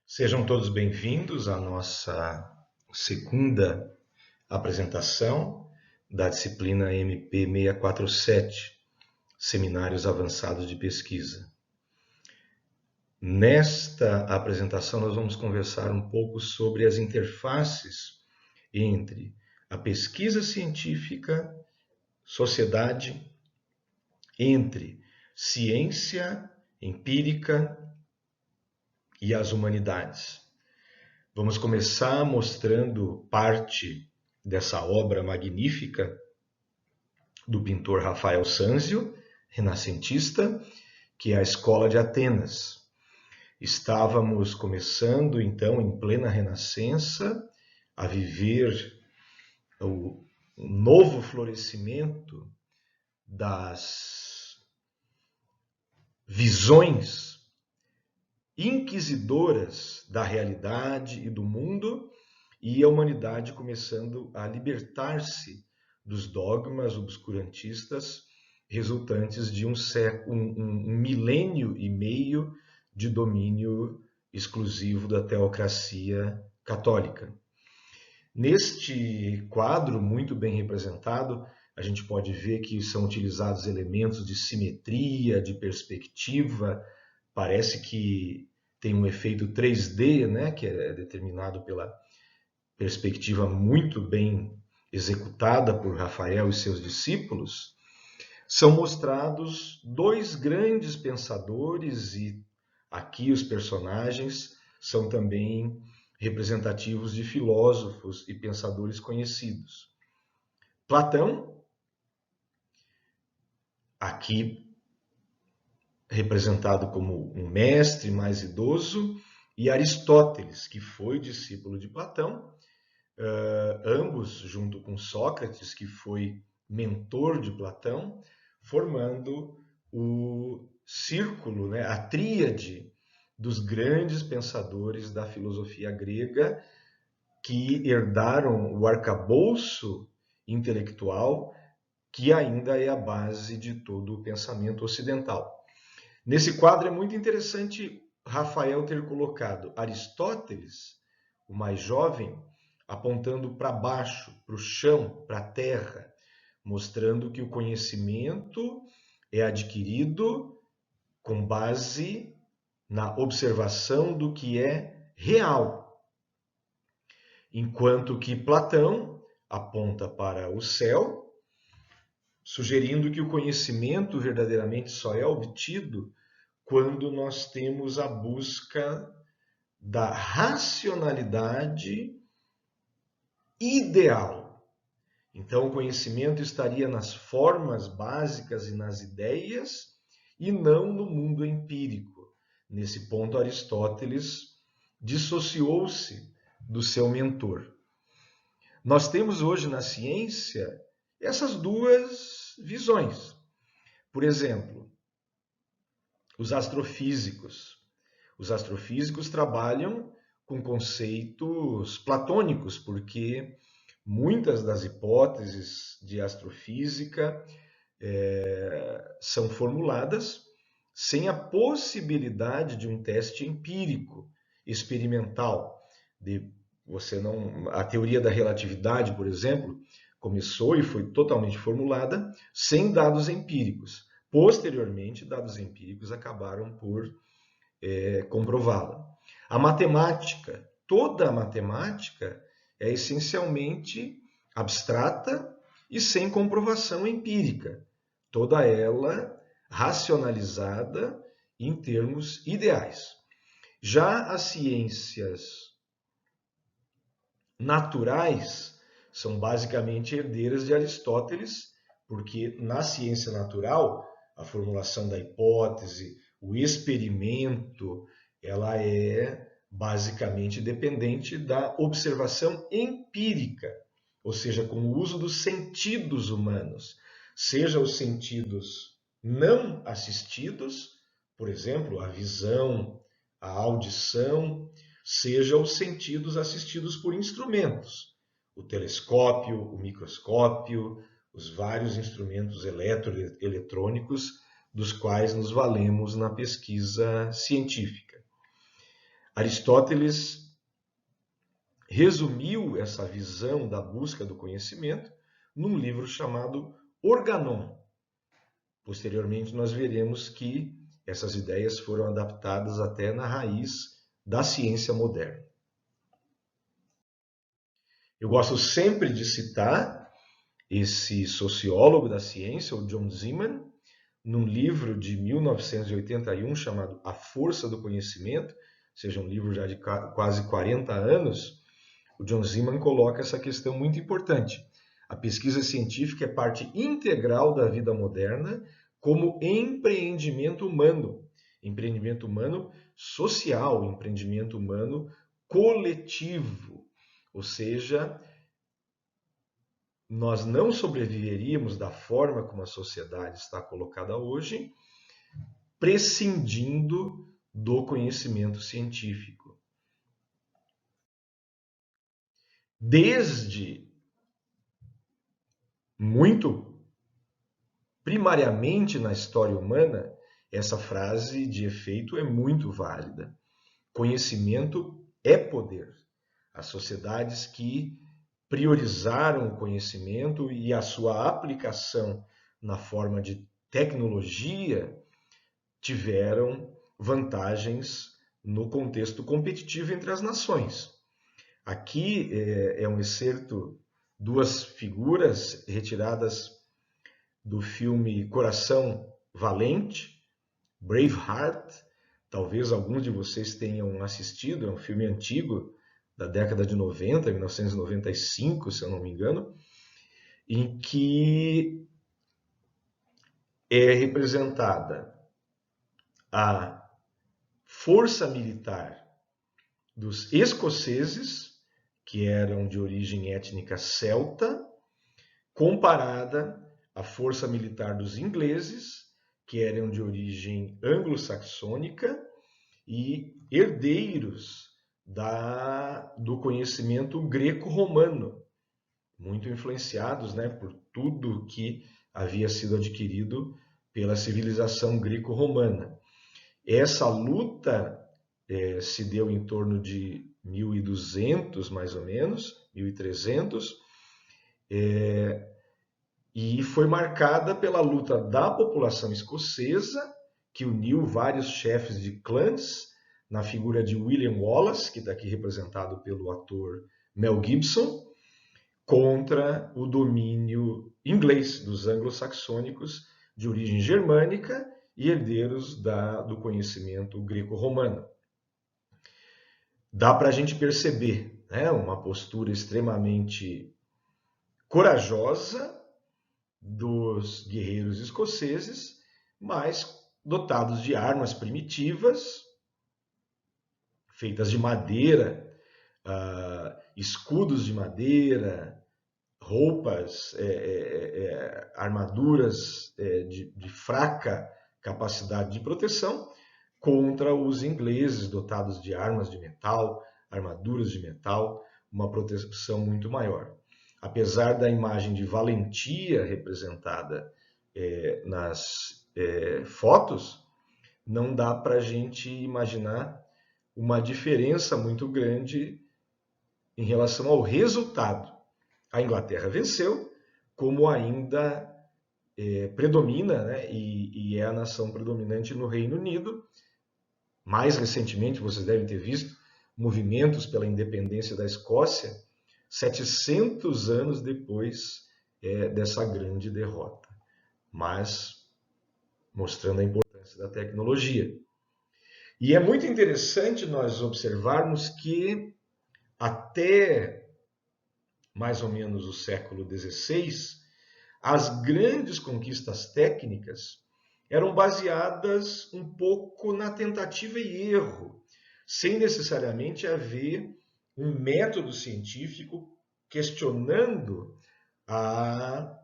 Sejam todos bem-vindos à nossa segunda apresentação da disciplina MP 647, Seminários Avançados de Pesquisa. Nesta apresentação, nós vamos conversar um pouco sobre as interfaces entre a pesquisa científica, sociedade, entre ciência empírica e as humanidades. Vamos começar mostrando parte dessa obra magnífica do pintor Rafael Sanzio, renascentista, que é a Escola de Atenas. Estávamos começando, então, em plena Renascença, a viver o novo florescimento das visões inquisidoras da realidade e do mundo, e a humanidade começando a libertar-se dos dogmas obscurantistas resultantes de um milênio e meio de domínio exclusivo da teocracia católica. Neste quadro, muito bem representado, a gente pode ver que são utilizados elementos de simetria, de perspectiva. Parece que tem um efeito 3D, né, que é determinado pela perspectiva muito bem executada por Rafael e seus discípulos. São mostrados dois grandes pensadores, e aqui os personagens são também representativos de filósofos e pensadores conhecidos. Platão, aqui representado como um mestre mais idoso, e Aristóteles, que foi discípulo de Platão, ambos junto com Sócrates, que foi mentor de Platão, formando o círculo, né, a tríade dos grandes pensadores da filosofia grega, que herdaram o arcabouço intelectual que ainda é a base de todo o pensamento ocidental. Nesse quadro é muito interessante Rafael ter colocado Aristóteles, o mais jovem, apontando para baixo, para o chão, para a terra, mostrando que o conhecimento é adquirido com base na observação do que é real, enquanto que Platão aponta para o céu, sugerindo que o conhecimento verdadeiramente só é obtido quando nós temos a busca da racionalidade ideal. Então, o conhecimento estaria nas formas básicas e nas ideias, e não no mundo empírico. Nesse ponto, Aristóteles dissociou-se do seu mentor. Nós temos hoje na ciência essas duas visões. Por exemplo, os astrofísicos. Os astrofísicos trabalham com conceitos platônicos, porque muitas das hipóteses de astrofísica são formuladas sem a possibilidade de um teste empírico, experimental. A teoria da relatividade, por exemplo, começou e foi totalmente formulada sem dados empíricos. Posteriormente, dados empíricos acabaram por comprová-la. A matemática, toda a matemática é essencialmente abstrata e sem comprovação empírica. Toda ela racionalizada em termos ideais. Já as ciências naturais são basicamente herdeiras de Aristóteles, porque na ciência natural, a formulação da hipótese, o experimento, ela é basicamente dependente da observação empírica, ou seja, com o uso dos sentidos humanos, seja os sentidos não assistidos, por exemplo, a visão, a audição, seja os sentidos assistidos por instrumentos, o telescópio, o microscópio, os vários instrumentos eletrônicos dos quais nos valemos na pesquisa científica. Aristóteles resumiu essa visão da busca do conhecimento num livro chamado Organon. Posteriormente, nós veremos que essas ideias foram adaptadas até na raiz da ciência moderna. Eu gosto sempre de citar esse sociólogo da ciência, o John Zeeman, num livro de 1981 chamado A Força do Conhecimento, ou seja, um livro já de quase 40 anos. O John Zeeman coloca essa questão muito importante. A pesquisa científica é parte integral da vida moderna como empreendimento humano social, empreendimento humano coletivo. Ou seja, nós não sobreviveríamos da forma como a sociedade está colocada hoje, prescindindo do conhecimento científico. Desde muito primariamente na história humana, essa frase de efeito é muito válida. Conhecimento é poder. As sociedades que priorizaram o conhecimento e a sua aplicação na forma de tecnologia tiveram vantagens no contexto competitivo entre as nações. Aqui é um excerto, duas figuras retiradas do filme Coração Valente, Braveheart. Talvez alguns de vocês tenham assistido, é um filme antigo, da década de 90, 1995, se eu não me engano, em que é representada a força militar dos escoceses, que eram de origem étnica celta, comparada à força militar dos ingleses, que eram de origem anglo-saxônica e herdeiros do conhecimento greco-romano, muito influenciados, por tudo que havia sido adquirido pela civilização greco-romana. Essa luta se deu em torno de 1200, mais ou menos, 1300, e foi marcada pela luta da população escocesa, que uniu vários chefes de clãs, na figura de William Wallace, que está aqui representado pelo ator Mel Gibson, contra o domínio inglês dos anglo-saxônicos de origem germânica e herdeiros do conhecimento greco-romano. Dá para a gente perceber uma postura extremamente corajosa dos guerreiros escoceses, mas dotados de armas primitivas, feitas de madeira, escudos de madeira, roupas, armaduras de fraca capacidade de proteção, contra os ingleses dotados de armas de metal, armaduras de metal, uma proteção muito maior. Apesar da imagem de valentia representada nas fotos, não dá para a gente imaginar uma diferença muito grande em relação ao resultado. A Inglaterra venceu, como ainda predomina, e é a nação predominante no Reino Unido. Mais recentemente, vocês devem ter visto movimentos pela independência da Escócia, 700 anos depois dessa grande derrota, mas mostrando a importância da tecnologia. E é muito interessante nós observarmos que até mais ou menos o século XVI, as grandes conquistas técnicas eram baseadas um pouco na tentativa e erro, sem necessariamente haver um método científico questionando a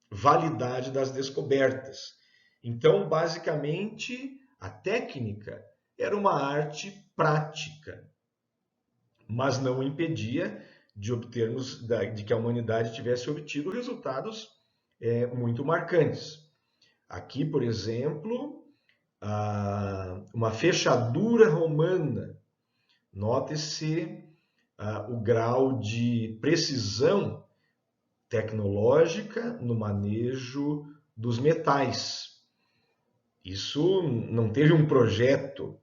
validade das descobertas. Então, basicamente, a técnica era uma arte prática, mas não impedia de que a humanidade tivesse obtido resultados muito marcantes. Aqui, por exemplo, uma fechadura romana Note-se o grau de precisão tecnológica no manejo dos metais. Isso não teve um projeto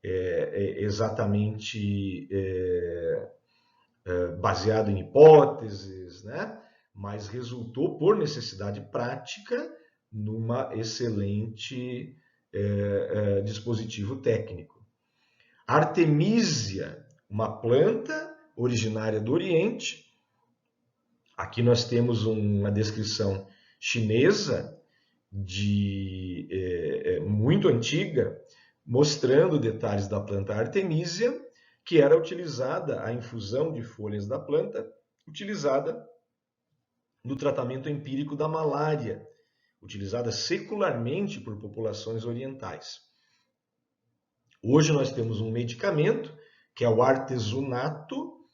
exatamente baseado em hipóteses, né? Mas resultou, por necessidade prática, numa excelente dispositivo técnico. Artemisia, uma planta originária do Oriente. Aqui nós temos uma descrição chinesa muito antiga, mostrando detalhes da planta Artemisia, que era utilizada, a infusão de folhas da planta, utilizada no tratamento empírico da malária, utilizada secularmente por populações orientais. Hoje nós temos um medicamento, que é o artesunato,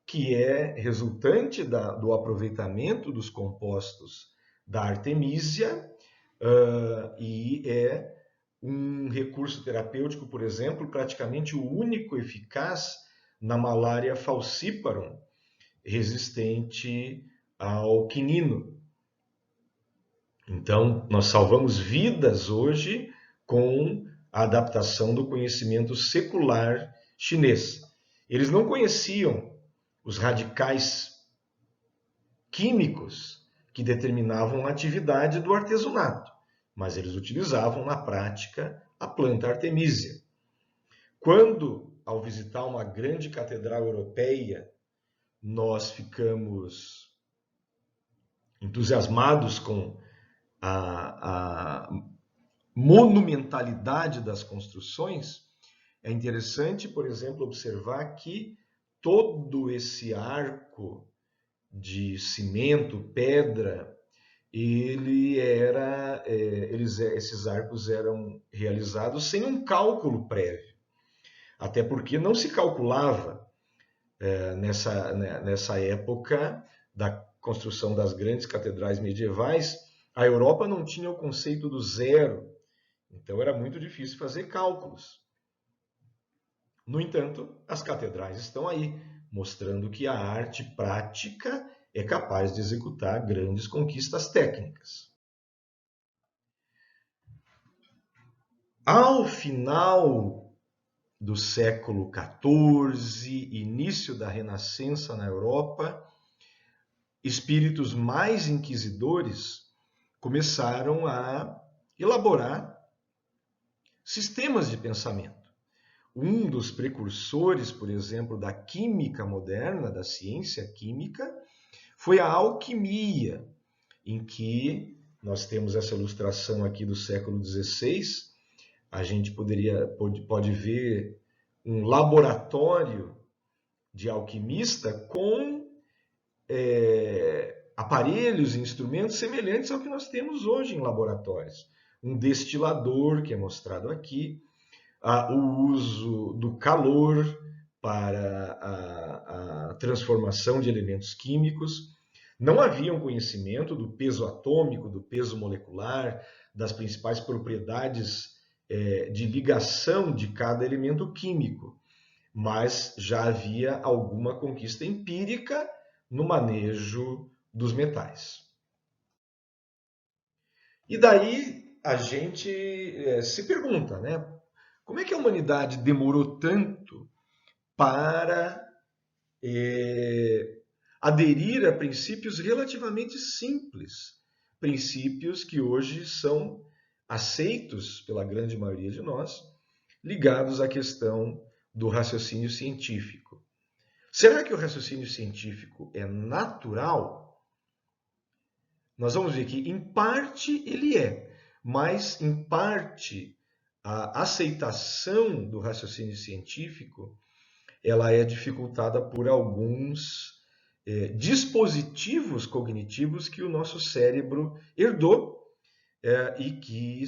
que é resultante do aproveitamento dos compostos da Artemisia, e é um recurso terapêutico, por exemplo, praticamente o único eficaz na malária falciparum, resistente ao quinino. Então, nós salvamos vidas hoje com a adaptação do conhecimento secular chinês. Eles não conheciam os radicais químicos que determinavam a atividade do artesunato, mas eles utilizavam na prática a planta Artemisia. Quando, ao visitar uma grande catedral europeia, nós ficamos entusiasmados com a monumentalidade das construções, é interessante, por exemplo, observar que todo esse arco de cimento, pedra, esses arcos eram realizados sem um cálculo prévio, até porque não se calculava nessa época da construção das grandes catedrais medievais. A Europa não tinha o conceito do zero, então era muito difícil fazer cálculos. No entanto, as catedrais estão aí, mostrando que a arte prática é capaz de executar grandes conquistas técnicas. Ao final do século XIV, início da Renascença na Europa, espíritos mais inquisidores começaram a elaborar sistemas de pensamento. Um dos precursores, por exemplo, da química moderna, da ciência química, foi a alquimia, em que nós temos essa ilustração aqui do século XVI. A gente pode ver um laboratório de alquimista com aparelhos e instrumentos semelhantes ao que nós temos hoje em laboratórios. Um destilador, que é mostrado aqui, o uso do calor para a transformação de elementos químicos. Não havia um conhecimento do peso atômico, do peso molecular, das principais propriedades de ligação de cada elemento químico, mas já havia alguma conquista empírica no manejo dos metais. E daí a gente se pergunta, né? Como é que a humanidade demorou tanto para aderir a princípios relativamente simples, princípios que hoje são aceitos pela grande maioria de nós, ligados à questão do raciocínio científico? Será que o raciocínio científico é natural? Nós vamos ver que, em parte, ele é, mas, em parte, a aceitação do raciocínio científico ela é dificultada por alguns dispositivos cognitivos que o nosso cérebro herdou e que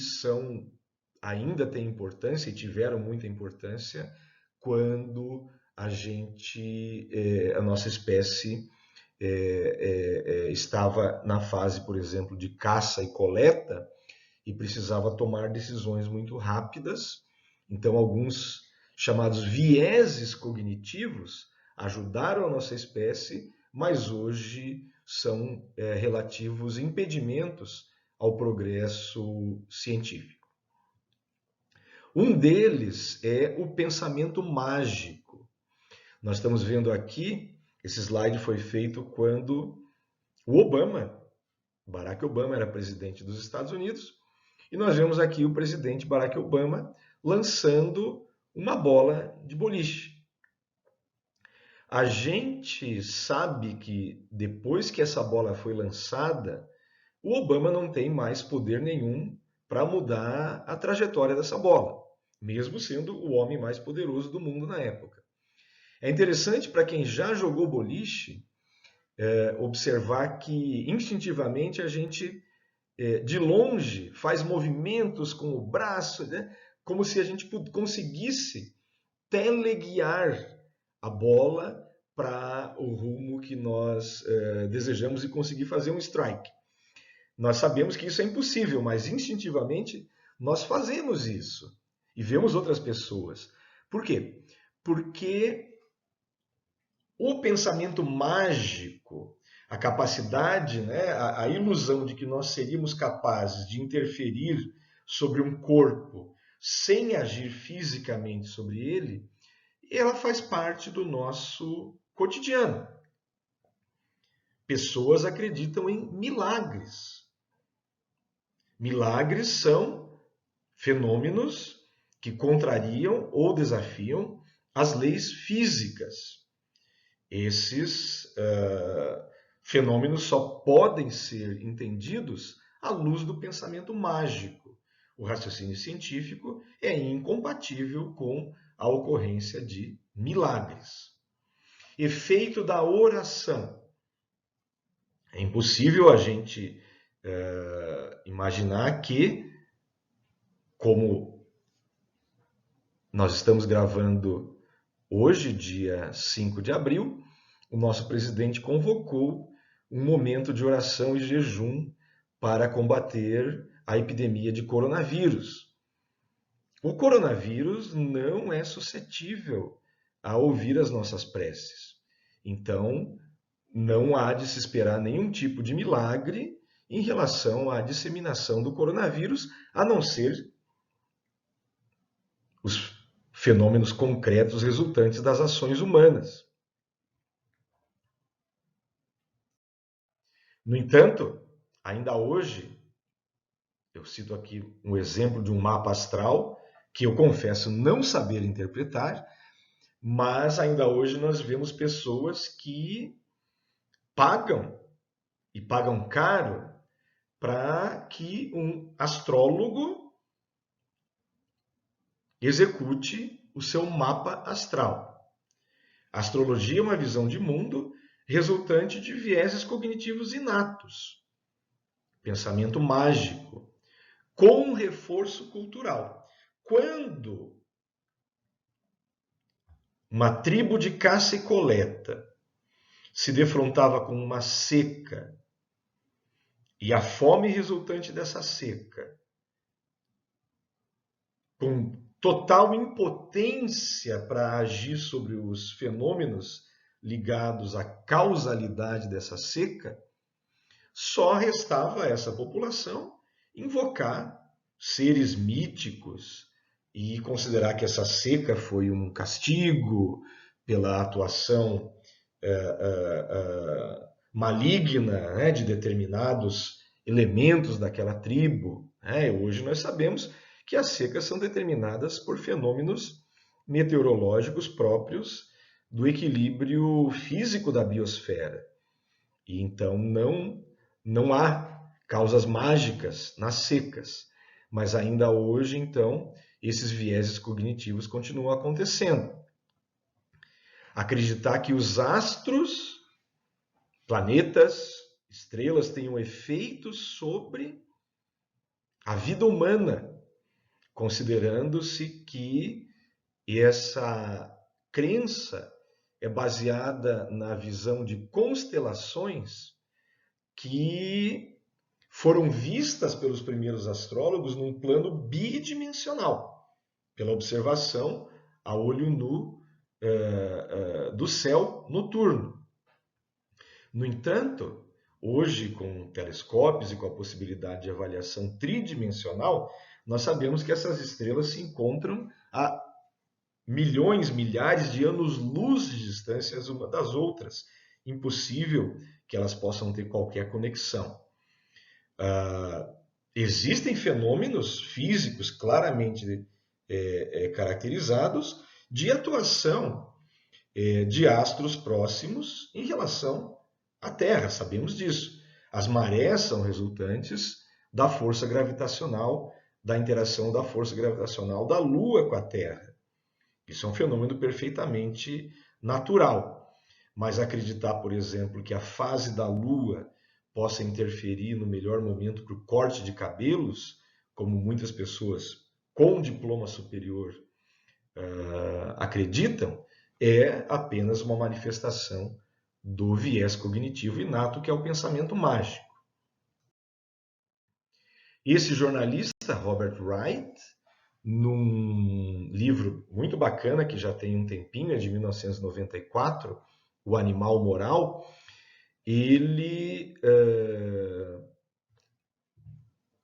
ainda têm importância e tiveram muita importância quando a nossa espécie estava na fase, por exemplo, de caça e coleta, e precisava tomar decisões muito rápidas. Então, alguns chamados vieses cognitivos, ajudaram a nossa espécie, mas hoje são relativos impedimentos ao progresso científico. Um deles é o pensamento mágico. Nós estamos vendo aqui, esse slide foi feito quando o Barack Obama era presidente dos Estados Unidos, e nós vemos aqui o presidente Barack Obama lançando uma bola de boliche. A gente sabe que depois que essa bola foi lançada, o Obama não tem mais poder nenhum para mudar a trajetória dessa bola, mesmo sendo o homem mais poderoso do mundo na época. É interessante para quem já jogou boliche observar que instintivamente a gente de longe faz movimentos com o braço, né? Como se a gente conseguisse teleguiar a bola para o rumo que nós desejamos e conseguir fazer um strike. Nós sabemos que isso é impossível, mas instintivamente nós fazemos isso e vemos outras pessoas. Por quê? Porque o pensamento mágico, a capacidade, né, a ilusão de que nós seríamos capazes de interferir sobre um corpo sem agir fisicamente sobre ele, ela faz parte do nosso cotidiano. Pessoas acreditam em milagres. Milagres são fenômenos que contrariam ou desafiam as leis físicas. Esses fenômenos só podem ser entendidos à luz do pensamento mágico. O raciocínio científico é incompatível com a ocorrência de milagres. Efeito da oração. É impossível a gente imaginar que, como nós estamos gravando hoje, dia 5 de abril, o nosso presidente convocou um momento de oração e jejum para combater a epidemia de coronavírus. O coronavírus não é suscetível a ouvir as nossas preces. Então, não há de se esperar nenhum tipo de milagre em relação à disseminação do coronavírus, a não ser os fenômenos concretos resultantes das ações humanas. No entanto, ainda hoje, eu cito aqui um exemplo de um mapa astral, que eu confesso não saber interpretar, mas ainda hoje nós vemos pessoas que pagam, e pagam caro, para que um astrólogo execute o seu mapa astral. A astrologia é uma visão de mundo resultante de vieses cognitivos inatos, pensamento mágico, com um reforço cultural. Quando uma tribo de caça e coleta se defrontava com uma seca e a fome resultante dessa seca, com total impotência para agir sobre os fenômenos ligados à causalidade dessa seca, só restava a essa população invocar seres míticos e considerar que essa seca foi um castigo pela atuação maligna, né, de determinados elementos daquela tribo. Hoje nós sabemos que as secas são determinadas por fenômenos meteorológicos próprios do equilíbrio físico da biosfera. E então não há causas mágicas nas secas, mas ainda hoje, então, esses vieses cognitivos continuam acontecendo. Acreditar que os astros, planetas, estrelas tenham efeito sobre a vida humana, considerando-se que essa crença é baseada na visão de constelações que foram vistas pelos primeiros astrólogos num plano bidimensional, pela observação a olho nu do céu noturno. No entanto, hoje, com telescópios e com a possibilidade de avaliação tridimensional, nós sabemos que essas estrelas se encontram a milhões, milhares de anos-luz de distância uma das outras. Impossível que elas possam ter qualquer conexão. Existem fenômenos físicos claramente caracterizados de atuação de astros próximos em relação à Terra, sabemos disso. As marés são resultantes da força gravitacional, da interação da força gravitacional da Lua com a Terra. Isso é um fenômeno perfeitamente natural. Mas acreditar, por exemplo, que a fase da Lua possa interferir no melhor momento para o corte de cabelos, como muitas pessoas com diploma superior acreditam, é apenas uma manifestação do viés cognitivo inato, que é o pensamento mágico. Esse jornalista, Robert Wright, num livro muito bacana, que já tem um tempinho, é de 1994, O Animal Moral, ele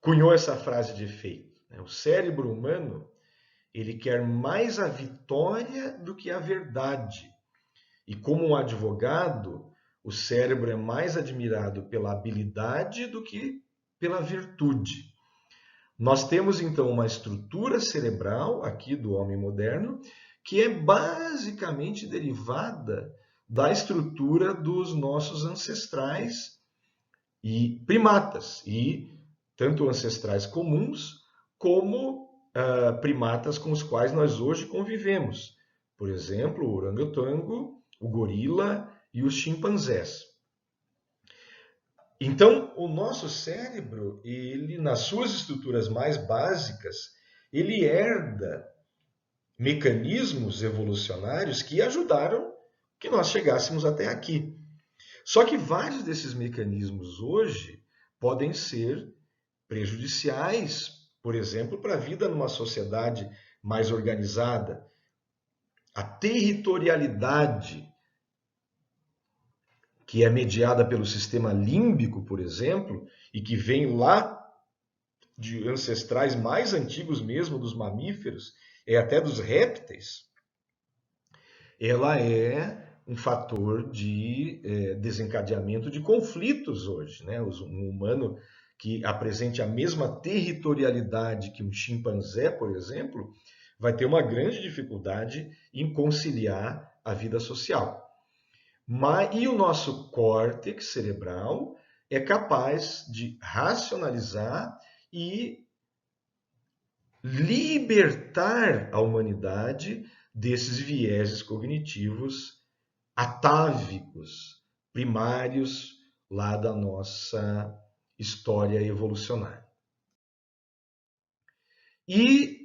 cunhou essa frase de efeito. O cérebro humano, ele quer mais a vitória do que a verdade. E como um advogado, o cérebro é mais admirado pela habilidade do que pela virtude. Nós temos então uma estrutura cerebral aqui do homem moderno que é basicamente derivada da estrutura dos nossos ancestrais e primatas, e tanto ancestrais comuns como primatas com os quais nós hoje convivemos. Por exemplo, o orangotango, o gorila e os chimpanzés. Então, o nosso cérebro, ele, nas suas estruturas mais básicas, ele herda mecanismos evolucionários que ajudaram que nós chegássemos até aqui. Só que vários desses mecanismos hoje podem ser prejudiciais, por exemplo, para a vida numa sociedade mais organizada. A territorialidade, que é mediada pelo sistema límbico, por exemplo, e que vem lá de ancestrais mais antigos mesmo dos mamíferos, até dos répteis, ela é um fator de desencadeamento de conflitos hoje, né? Um humano que apresente a mesma territorialidade que um chimpanzé, por exemplo, vai ter uma grande dificuldade em conciliar a vida social. E o nosso córtex cerebral é capaz de racionalizar e libertar a humanidade desses vieses cognitivos atávicos, primários lá da nossa história evolucionária. E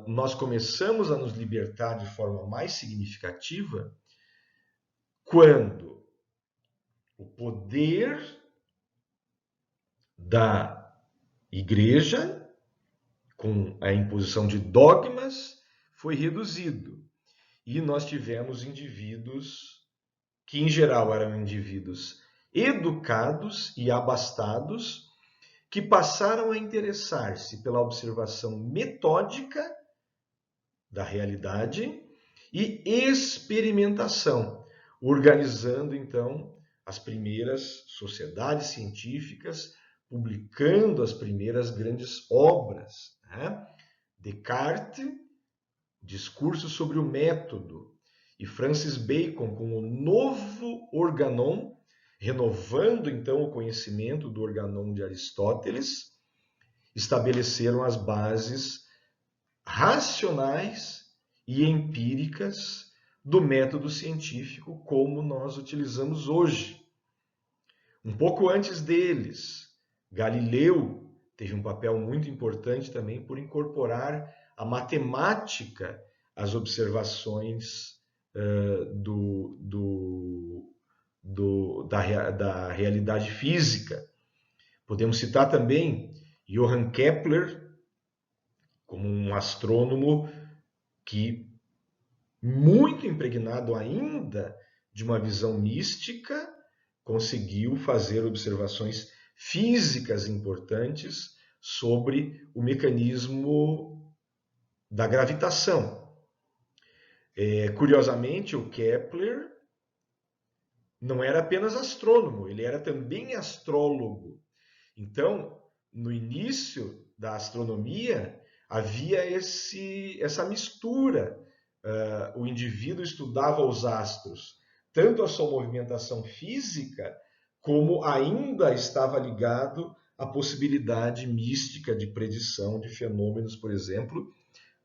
nós começamos a nos libertar de forma mais significativa quando o poder da igreja, com a imposição de dogmas, foi reduzido. E nós tivemos indivíduos que, em geral, eram indivíduos educados e abastados, que passaram a interessar-se pela observação metódica da realidade e experimentação, organizando, então, as primeiras sociedades científicas, publicando as primeiras grandes obras, né? Descartes, Discurso sobre o Método, e Francis Bacon com o Novo Organon, renovando então o conhecimento do Organon de Aristóteles, estabeleceram as bases racionais e empíricas do método científico como nós utilizamos hoje. Um pouco antes deles, Galileu teve um papel muito importante também por incorporar a matemática às observações da realidade física. Podemos citar também Johann Kepler como um astrônomo que muito impregnado ainda de uma visão mística, conseguiu fazer observações físicas importantes sobre o mecanismo da gravitação. Curiosamente, o Kepler não era apenas astrônomo, ele era também astrólogo. Então, no início da astronomia, havia essa mistura. O indivíduo estudava os astros, tanto a sua movimentação física, como ainda estava ligado à possibilidade mística de predição de fenômenos, por exemplo,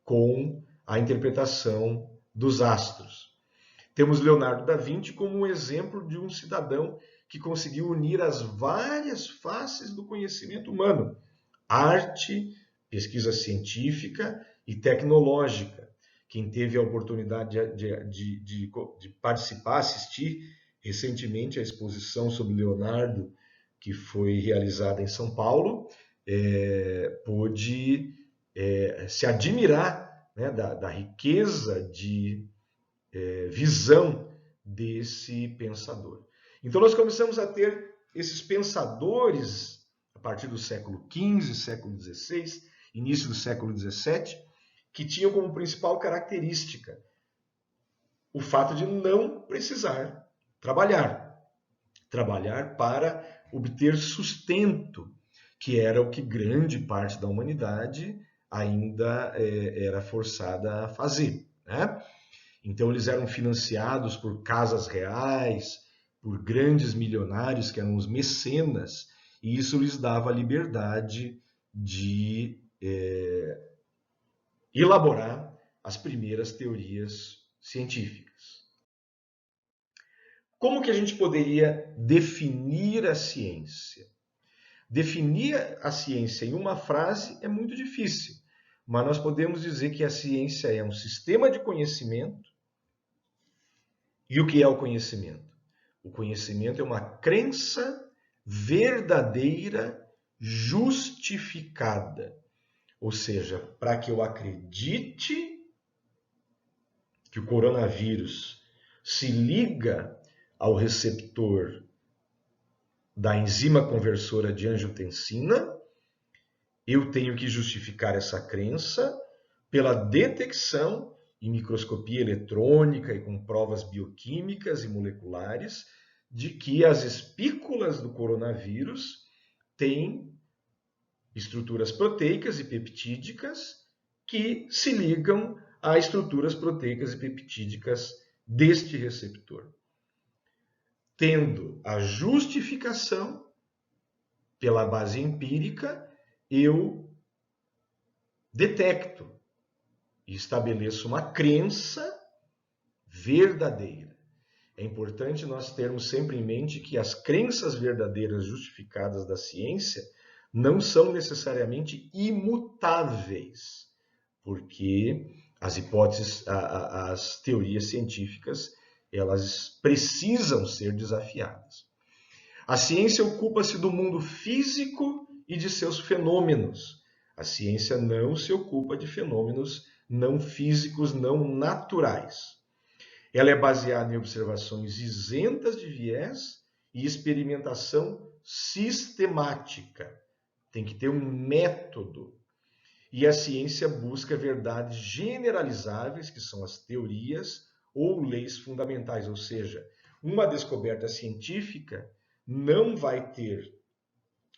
com a interpretação dos astros. Temos Leonardo da Vinci como um exemplo de um cidadão que conseguiu unir as várias faces do conhecimento humano: arte, pesquisa científica e tecnológica. Quem teve a oportunidade de participar, assistir recentemente à exposição sobre Leonardo, que foi realizada em São Paulo, pôde se admirar, né, da riqueza de visão desse pensador. Então nós começamos a ter esses pensadores a partir do século XV, século XVI, início do século XVII, que tinham como principal característica o fato de não precisar trabalhar para obter sustento, que era o que grande parte da humanidade ainda era forçada a fazer, né? Então eles eram financiados por casas reais, por grandes milionários que eram os mecenas, e isso lhes dava a liberdade de elaborar as primeiras teorias científicas. Como que a gente poderia definir a ciência? Definir a ciência em uma frase é muito difícil, mas nós podemos dizer que a ciência é um sistema de conhecimento. E o que é o conhecimento? O conhecimento é uma crença verdadeira, justificada. Ou seja, para que eu acredite que o coronavírus se liga ao receptor da enzima conversora de angiotensina, eu tenho que justificar essa crença pela detecção em microscopia eletrônica e com provas bioquímicas e moleculares de que as espículas do coronavírus têm estruturas proteicas e peptídicas que se ligam a estruturas proteicas e peptídicas deste receptor. Tendo a justificação pela base empírica, eu detecto e estabeleço uma crença verdadeira. É importante nós termos sempre em mente que as crenças verdadeiras justificadas da ciência não são necessariamente imutáveis, porque as hipóteses, as teorias científicas, elas precisam ser desafiadas. A ciência ocupa-se do mundo físico e de seus fenômenos. A ciência não se ocupa de fenômenos não físicos, não naturais. Ela é baseada em observações isentas de viés e experimentação sistemática. Tem que ter um método. E a ciência busca verdades generalizáveis, que são as teorias ou leis fundamentais, ou seja, uma descoberta científica não vai ter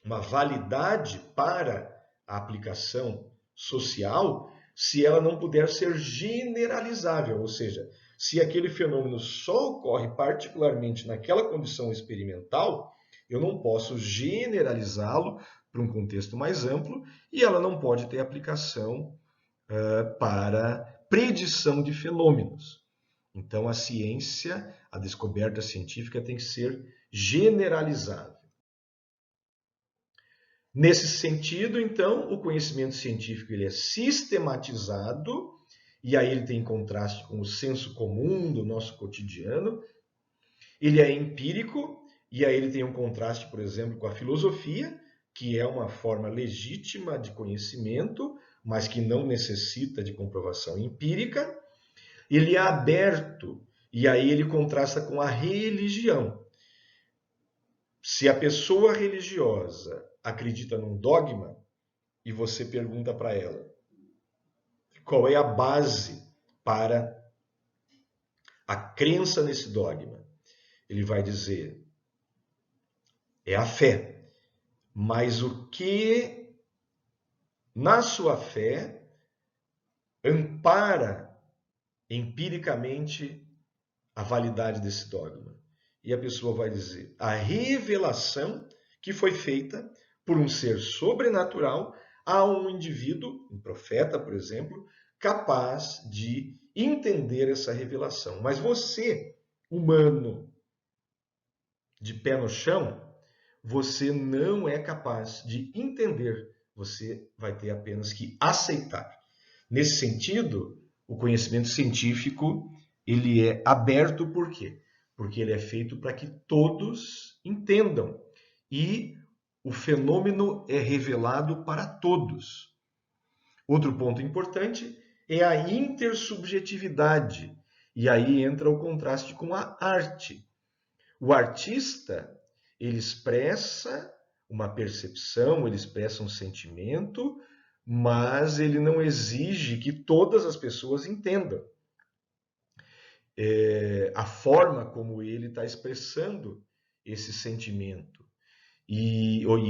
uma validade para a aplicação social se ela não puder ser generalizável, ou seja, se aquele fenômeno só ocorre particularmente naquela condição experimental, eu não posso generalizá-lo para um contexto mais amplo e ela não pode ter aplicação para predição de fenômenos. Então, a ciência, a descoberta científica tem que ser generalizável. Nesse sentido, então, o conhecimento científico ele é sistematizado, e aí ele tem contraste com o senso comum do nosso cotidiano. Ele é empírico, e aí ele tem um contraste, por exemplo, com a filosofia, que é uma forma legítima de conhecimento, mas que não necessita de comprovação empírica. ele é aberto, e aí ele contrasta com a religião. Se a pessoa religiosa acredita num dogma, e você pergunta para ela qual é a base para a crença nesse dogma, ele vai dizer, é a fé. Mas o que na sua fé ampara empiricamente a validade desse dogma? E a pessoa vai dizer, a revelação que foi feita por um ser sobrenatural a um indivíduo, um profeta, por exemplo, capaz de entender essa revelação. Mas você, humano, de pé no chão, você não é capaz de entender, você vai ter apenas que aceitar. Nesse sentido, o conhecimento científico, ele é aberto por quê? Porque ele é feito para que todos entendam e o fenômeno é revelado para todos. Outro ponto importante é a intersubjetividade, e aí entra o contraste com a arte. O artista, ele expressa uma percepção, ele expressa um sentimento, mas ele não exige que todas as pessoas entendam a forma como ele está expressando esse sentimento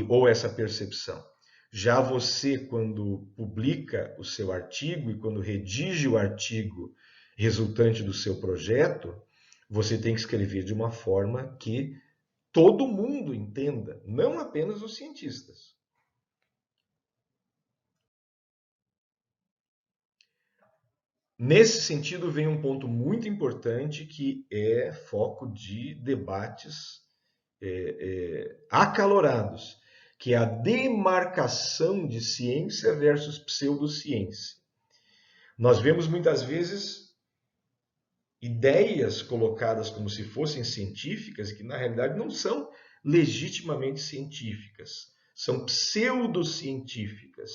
ou essa percepção. Já você, quando publica o seu artigo e quando redige o artigo resultante do seu projeto, você tem que escrever de uma forma que todo mundo entenda, não apenas os cientistas. Nesse sentido, vem um ponto muito importante que é foco de debates acalorados, que é a demarcação de ciência versus pseudociência. Nós vemos muitas vezes ideias colocadas como se fossem científicas, que na realidade não são legitimamente científicas, são pseudocientíficas,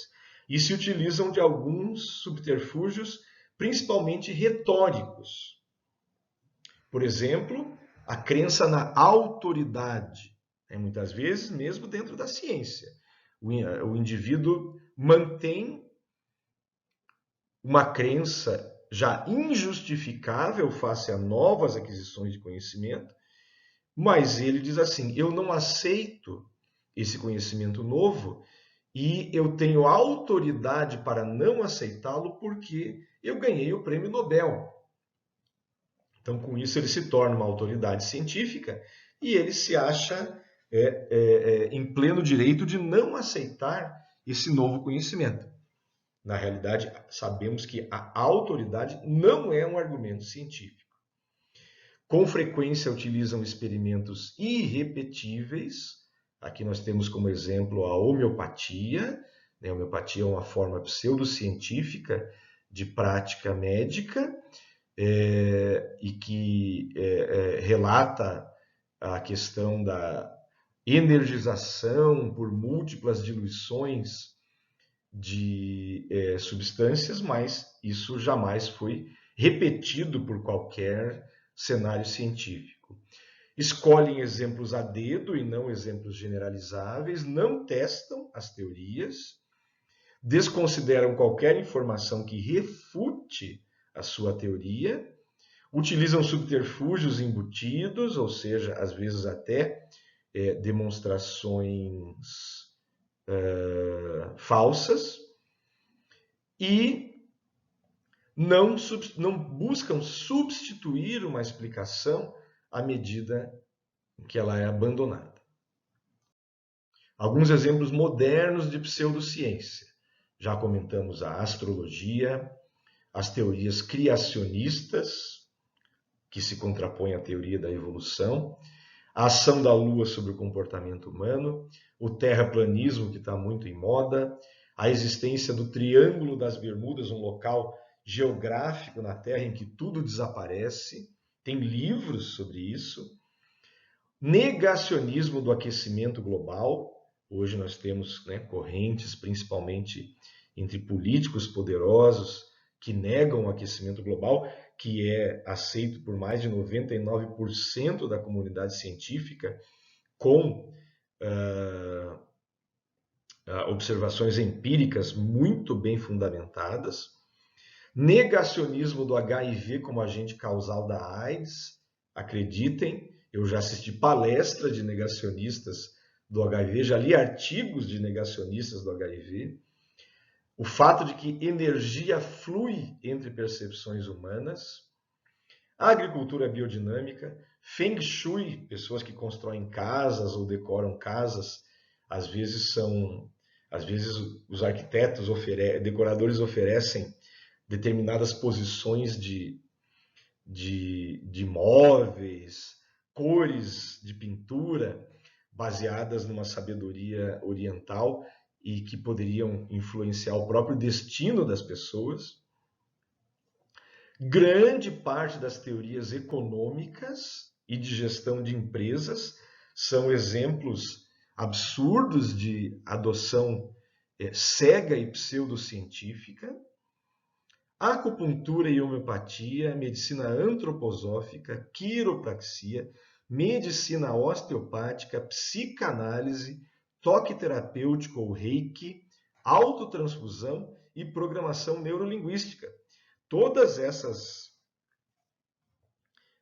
e se utilizam de alguns subterfúgios, principalmente retóricos. Por exemplo, a crença na autoridade, muitas vezes mesmo dentro da ciência. O indivíduo mantém uma crença já injustificável face a novas aquisições de conhecimento, mas ele diz assim, eu não aceito esse conhecimento novo e eu tenho autoridade para não aceitá-lo porque eu ganhei o prêmio Nobel. Então, com isso, ele se torna uma autoridade científica e ele se acha em pleno direito de não aceitar esse novo conhecimento. Na realidade, sabemos que a autoridade não é um argumento científico. Com frequência utilizam experimentos irrepetíveis. Aqui nós temos como exemplo a homeopatia. A homeopatia é uma forma pseudocientífica de prática médica e que relata a questão da energização por múltiplas diluições de substâncias, mas isso jamais foi repetido por qualquer cenário científico. Escolhem exemplos a dedo e não exemplos generalizáveis, não testam as teorias, desconsideram qualquer informação que refute a sua teoria, utilizam subterfúgios embutidos, ou seja, às vezes até demonstrações falsas, e não buscam substituir uma explicação à medida que ela é abandonada. Alguns exemplos modernos de pseudociência. Já comentamos a astrologia, as teorias criacionistas, que se contrapõem à teoria da evolução, a ação da Lua sobre o comportamento humano, o terraplanismo, que está muito em moda, a existência do Triângulo das Bermudas, um local geográfico na Terra em que tudo desaparece, tem livros sobre isso, negacionismo do aquecimento global. Hoje nós temos correntes, principalmente entre políticos poderosos, que negam o aquecimento global, que é aceito por mais de 99% da comunidade científica, com observações empíricas muito bem fundamentadas. Negacionismo do HIV como agente causal da AIDS. Acreditem, eu já assisti palestra de negacionistas do HIV, já li artigos de negacionistas do HIV. O fato de que energia flui entre percepções humanas. A agricultura biodinâmica. Feng Shui, pessoas que constroem casas ou decoram casas, às vezes os arquitetos, decoradores oferecem determinadas posições de móveis, cores de pintura, baseadas numa sabedoria oriental e que poderiam influenciar o próprio destino das pessoas. Grande parte das teorias econômicas e de gestão de empresas são exemplos absurdos de adoção cega e pseudocientífica. Acupuntura e homeopatia, medicina antroposófica, quiropraxia, medicina osteopática, psicanálise, toque terapêutico ou reiki, autotransfusão e programação neurolinguística. Todas essas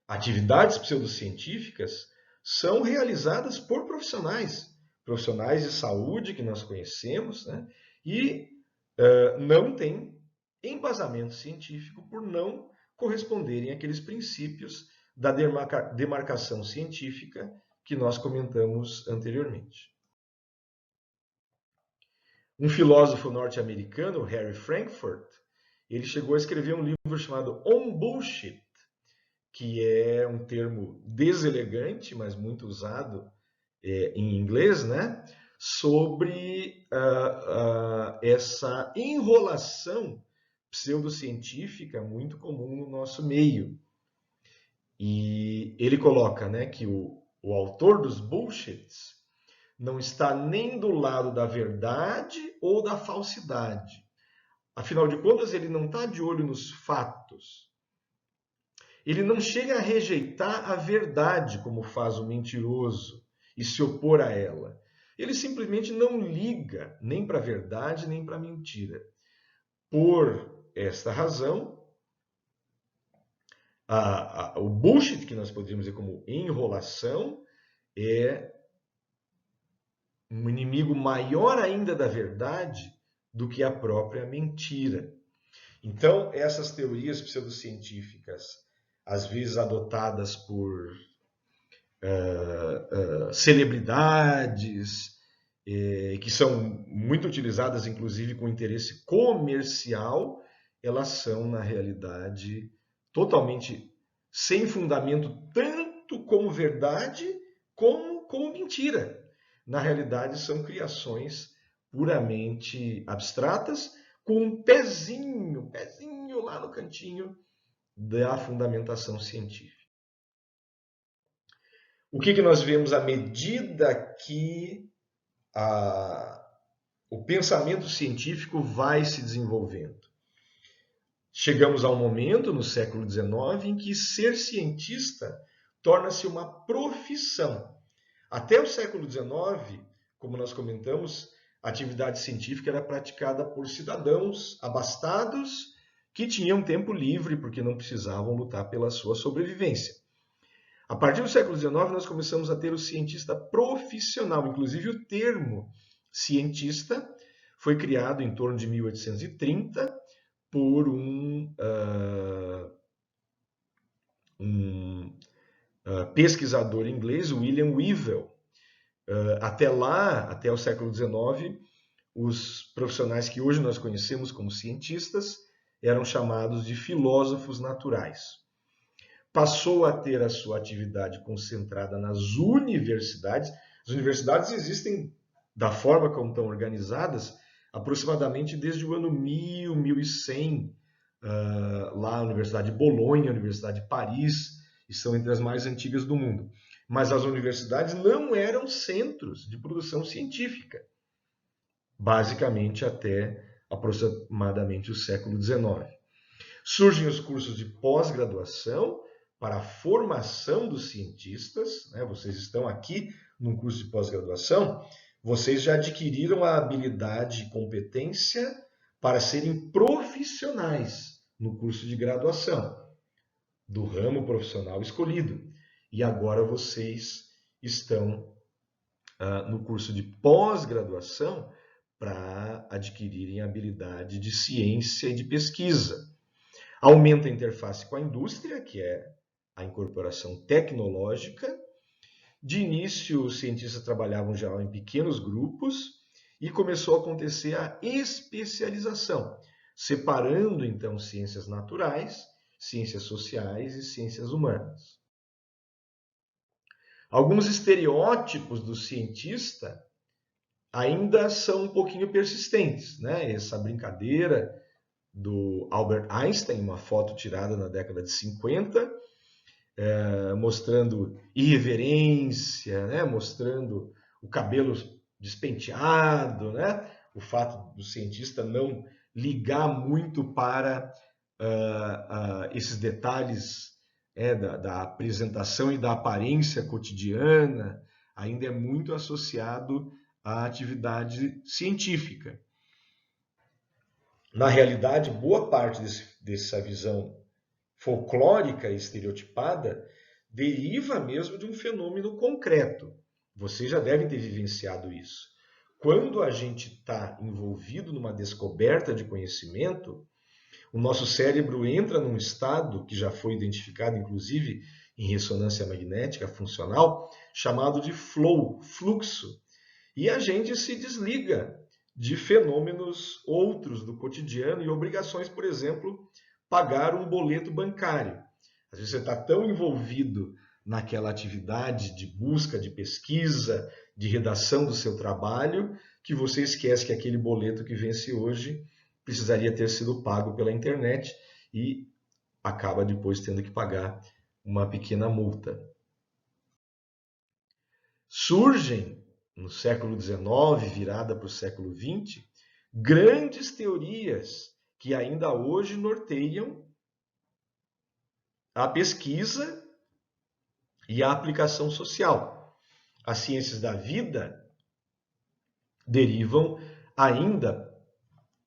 atividades pseudocientíficas são realizadas por profissionais de saúde que nós conhecemos, né? E não têm embasamento científico por não corresponderem àqueles princípios da demarcação científica que nós comentamos anteriormente. Um filósofo norte-americano, Harry Frankfurt, ele chegou a escrever um livro chamado On Bullshit, que é um termo deselegante, mas muito usado em inglês, né? Sobre essa enrolação pseudocientífica muito comum no nosso meio. E ele coloca, né, que o autor dos bullshits não está nem do lado da verdade ou da falsidade. Afinal de contas, ele não está de olho nos fatos. Ele não chega a rejeitar a verdade, como faz o mentiroso, e se opor a ela. Ele simplesmente não liga nem para a verdade, nem para a mentira. Por esta razão, o bullshit, que nós poderíamos dizer como enrolação, é um inimigo maior ainda da verdade do que a própria mentira. Então, essas teorias pseudocientíficas, às vezes adotadas por celebridades, que são muito utilizadas, inclusive, com interesse comercial, elas são, na realidade, totalmente sem fundamento, tanto como verdade, como mentira. Na realidade, são criações puramente abstratas, com um pezinho lá no cantinho da fundamentação científica. O que nós vemos à medida que o pensamento científico vai se desenvolvendo? Chegamos a um momento, no século XIX, em que ser cientista torna-se uma profissão. Até o século XIX, como nós comentamos, a atividade científica era praticada por cidadãos abastados que tinham tempo livre porque não precisavam lutar pela sua sobrevivência. A partir do século XIX, nós começamos a ter o cientista profissional. Inclusive, o termo cientista foi criado em torno de 1830 por um pesquisador inglês, William Whewell. Até lá, até o século XIX, os profissionais que hoje nós conhecemos como cientistas eram chamados de filósofos naturais. Passou a ter a sua atividade concentrada nas universidades. As universidades existem da forma como estão organizadas aproximadamente desde o ano 1000, 1100. Lá a Universidade de Bolonha, a Universidade de Paris, estão entre as mais antigas do mundo. Mas as universidades não eram centros de produção científica, basicamente até aproximadamente o século XIX. Surgem os cursos de pós-graduação para a formação dos cientistas, né? Vocês estão aqui num curso de pós-graduação, vocês já adquiriram a habilidade e competência para serem profissionais no curso de graduação, do ramo profissional escolhido. E agora vocês estão no curso de pós-graduação para adquirirem a habilidade de ciência e de pesquisa. Aumenta a interface com a indústria, que é a incorporação tecnológica. De início, os cientistas trabalhavam já em pequenos grupos e começou a acontecer a especialização, separando então ciências naturais, ciências sociais e ciências humanas. Alguns estereótipos do cientista ainda são um pouquinho persistentes, né? Essa brincadeira do Albert Einstein, uma foto tirada na década de 50, mostrando irreverência, né? Mostrando o cabelo despenteado, né? O fato do cientista não ligar muito para esses detalhes da apresentação e da aparência cotidiana, ainda é muito associado à atividade científica. Na realidade, boa parte dessa visão folclórica e estereotipada deriva mesmo de um fenômeno concreto. Vocês já devem ter vivenciado isso. Quando a gente está envolvido numa descoberta de conhecimento, o nosso cérebro entra num estado que já foi identificado, inclusive, em ressonância magnética funcional, chamado de flow, fluxo. E a gente se desliga de fenômenos outros do cotidiano e obrigações, por exemplo, pagar um boleto bancário. Às vezes você está tão envolvido naquela atividade de busca, de pesquisa, de redação do seu trabalho, que você esquece que aquele boleto que vence hoje precisaria ter sido pago pela internet e acaba depois tendo que pagar uma pequena multa. Surgem, no século XIX, virada para o século XX, grandes teorias que ainda hoje norteiam a pesquisa e a aplicação social. As ciências da vida derivam ainda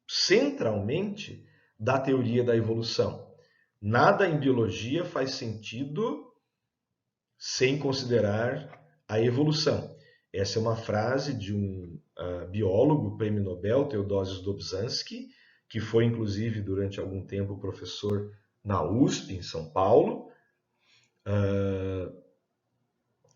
centralmente da teoria da evolução. Nada em biologia faz sentido sem considerar a evolução. Essa é uma frase de um biólogo, prêmio Nobel, Theodosius Dobzhansky, que foi inclusive durante algum tempo professor na USP, em São Paulo.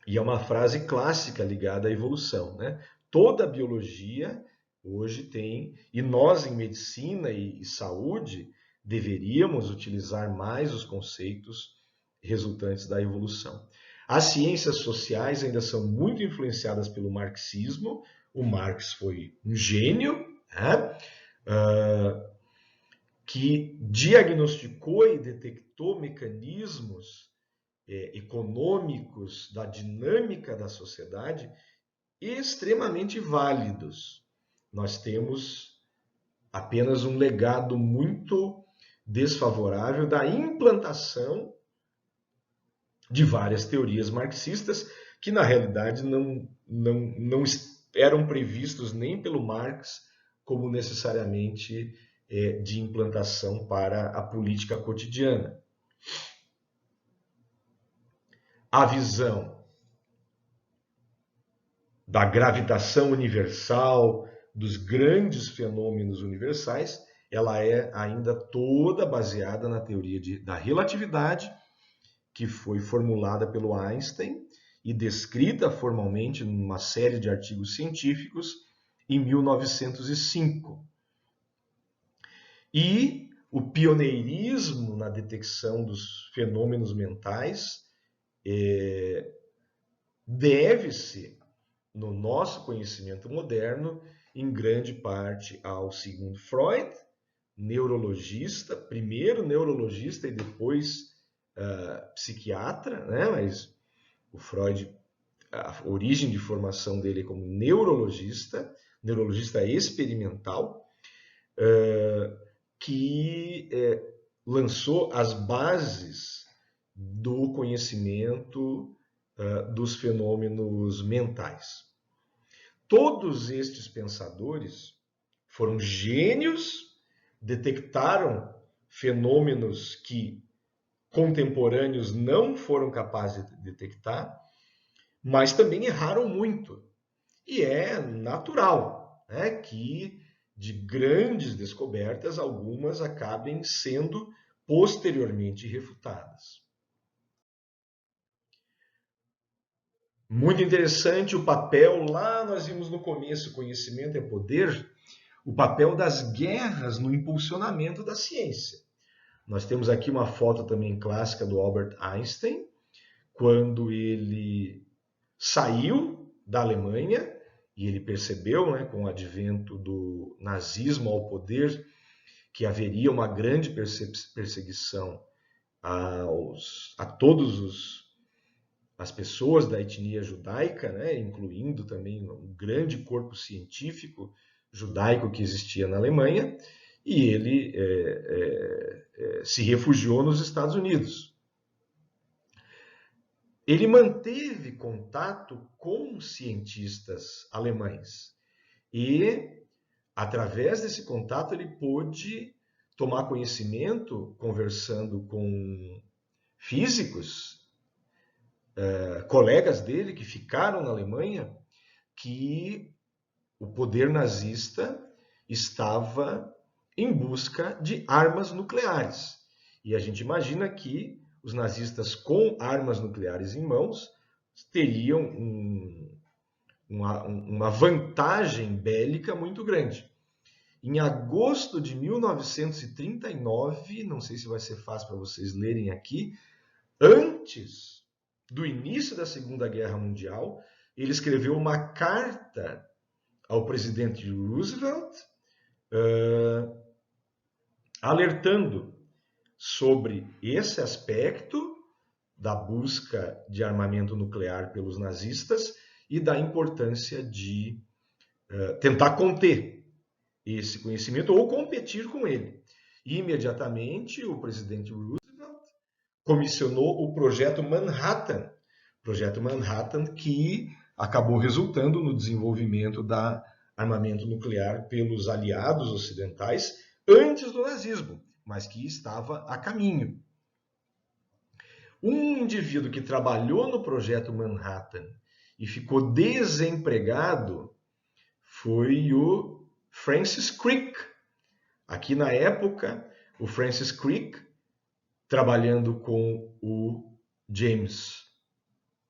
E é uma frase clássica ligada à evolução, né? Toda a biologia hoje tem, e nós em medicina e saúde deveríamos utilizar mais os conceitos resultantes da evolução. As ciências sociais ainda são muito influenciadas pelo marxismo. O Marx foi um gênio, né? Que diagnosticou e detectou mecanismos econômicos da dinâmica da sociedade extremamente válidos. Nós temos apenas um legado muito desfavorável da implantação de várias teorias marxistas que, na realidade, não eram previstos nem pelo Marx como necessariamente de implantação para a política cotidiana. A visão da gravitação universal, dos grandes fenômenos universais, ela é ainda toda baseada na teoria da relatividade, que foi formulada pelo Einstein e descrita formalmente numa série de artigos científicos em 1905. E o pioneirismo na detecção dos fenômenos mentais deve-se, no nosso conhecimento moderno, em grande parte ao Sigmund Freud, neurologista, primeiro neurologista e depois psiquiatra, né? Mas o Freud, a origem de formação dele é como neurologista experimental, que lançou as bases do conhecimento dos fenômenos mentais. Todos estes pensadores foram gênios, detectaram fenômenos que contemporâneos não foram capazes de detectar, mas também erraram muito. E é natural, né, que de grandes descobertas, algumas acabem sendo posteriormente refutadas. Muito interessante o papel, lá nós vimos no começo, conhecimento é poder, o papel das guerras no impulsionamento da ciência. Nós temos aqui uma foto também clássica do Albert Einstein, quando ele saiu da Alemanha e ele percebeu, né, com o advento do nazismo ao poder, que haveria uma grande perseguição a todos as pessoas da etnia judaica, né, incluindo também um grande corpo científico judaico que existia na Alemanha, e ele se refugiou nos Estados Unidos. Ele manteve contato com cientistas alemães e, através desse contato, ele pôde tomar conhecimento, conversando com físicos, colegas dele que ficaram na Alemanha, que o poder nazista estava em busca de armas nucleares. E a gente imagina que os nazistas com armas nucleares em mãos teriam uma vantagem bélica muito grande. Em agosto de 1939, não sei se vai ser fácil para vocês lerem aqui, antes do início da Segunda Guerra Mundial, ele escreveu uma carta ao presidente Roosevelt, alertando sobre esse aspecto da busca de armamento nuclear pelos nazistas e da importância de tentar conter esse conhecimento ou competir com ele. E, imediatamente, o presidente Roosevelt comissionou o Projeto Manhattan, que acabou resultando no desenvolvimento da armamento nuclear pelos aliados ocidentais antes do nazismo, mas que estava a caminho. Um indivíduo que trabalhou no Projeto Manhattan e ficou desempregado foi o Francis Crick. Aqui na época, o Francis Crick, trabalhando com o James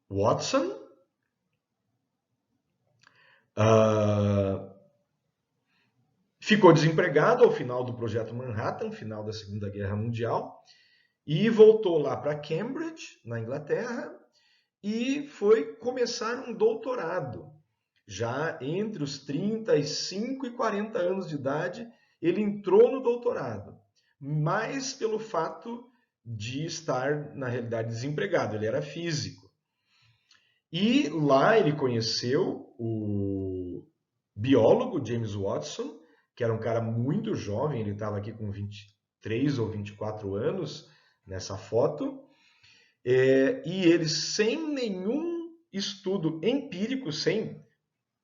Watson, ficou desempregado ao final do Projeto Manhattan, final da Segunda Guerra Mundial, e voltou lá para Cambridge, na Inglaterra, e foi começar um doutorado. Já entre os 35 e 40 anos de idade, ele entrou no doutorado, mas pelo fato de estar, na realidade, desempregado. Ele era físico. E lá ele conheceu o biólogo James Watson, que era um cara muito jovem, ele estava aqui com 23 ou 24 anos nessa foto, e eles, sem nenhum estudo empírico, sem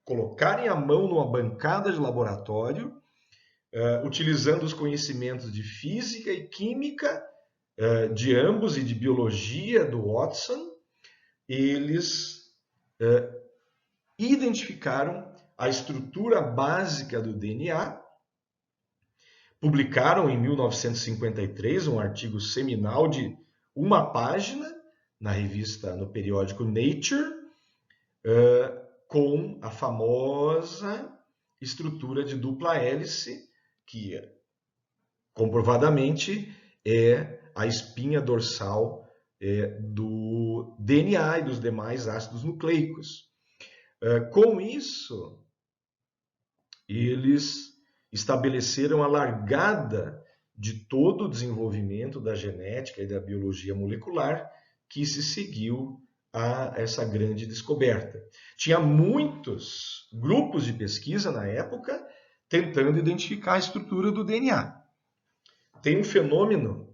colocarem a mão numa bancada de laboratório, utilizando os conhecimentos de física e química de ambos e de biologia do Watson, eles identificaram a estrutura básica do DNA, publicaram em 1953 um artigo seminal de uma página na revista, no periódico Nature, com a famosa estrutura de dupla hélice, que comprovadamente é a espinha dorsal do DNA e dos demais ácidos nucleicos. Com isso, eles estabeleceram a largada de todo o desenvolvimento da genética e da biologia molecular que se seguiu a essa grande descoberta. Tinha muitos grupos de pesquisa na época tentando identificar a estrutura do DNA. Tem um fenômeno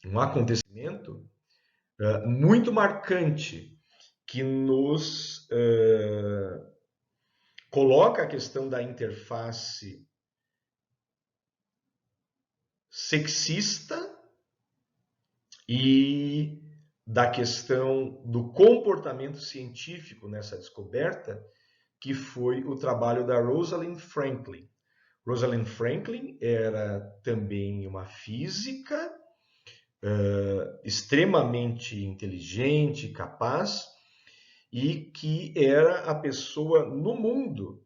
um acontecimento muito marcante que nos coloca a questão da interface sexista e da questão do comportamento científico nessa descoberta, que foi o trabalho da Rosalind Franklin. Rosalind Franklin era também uma física extremamente inteligente, capaz, e que era a pessoa no mundo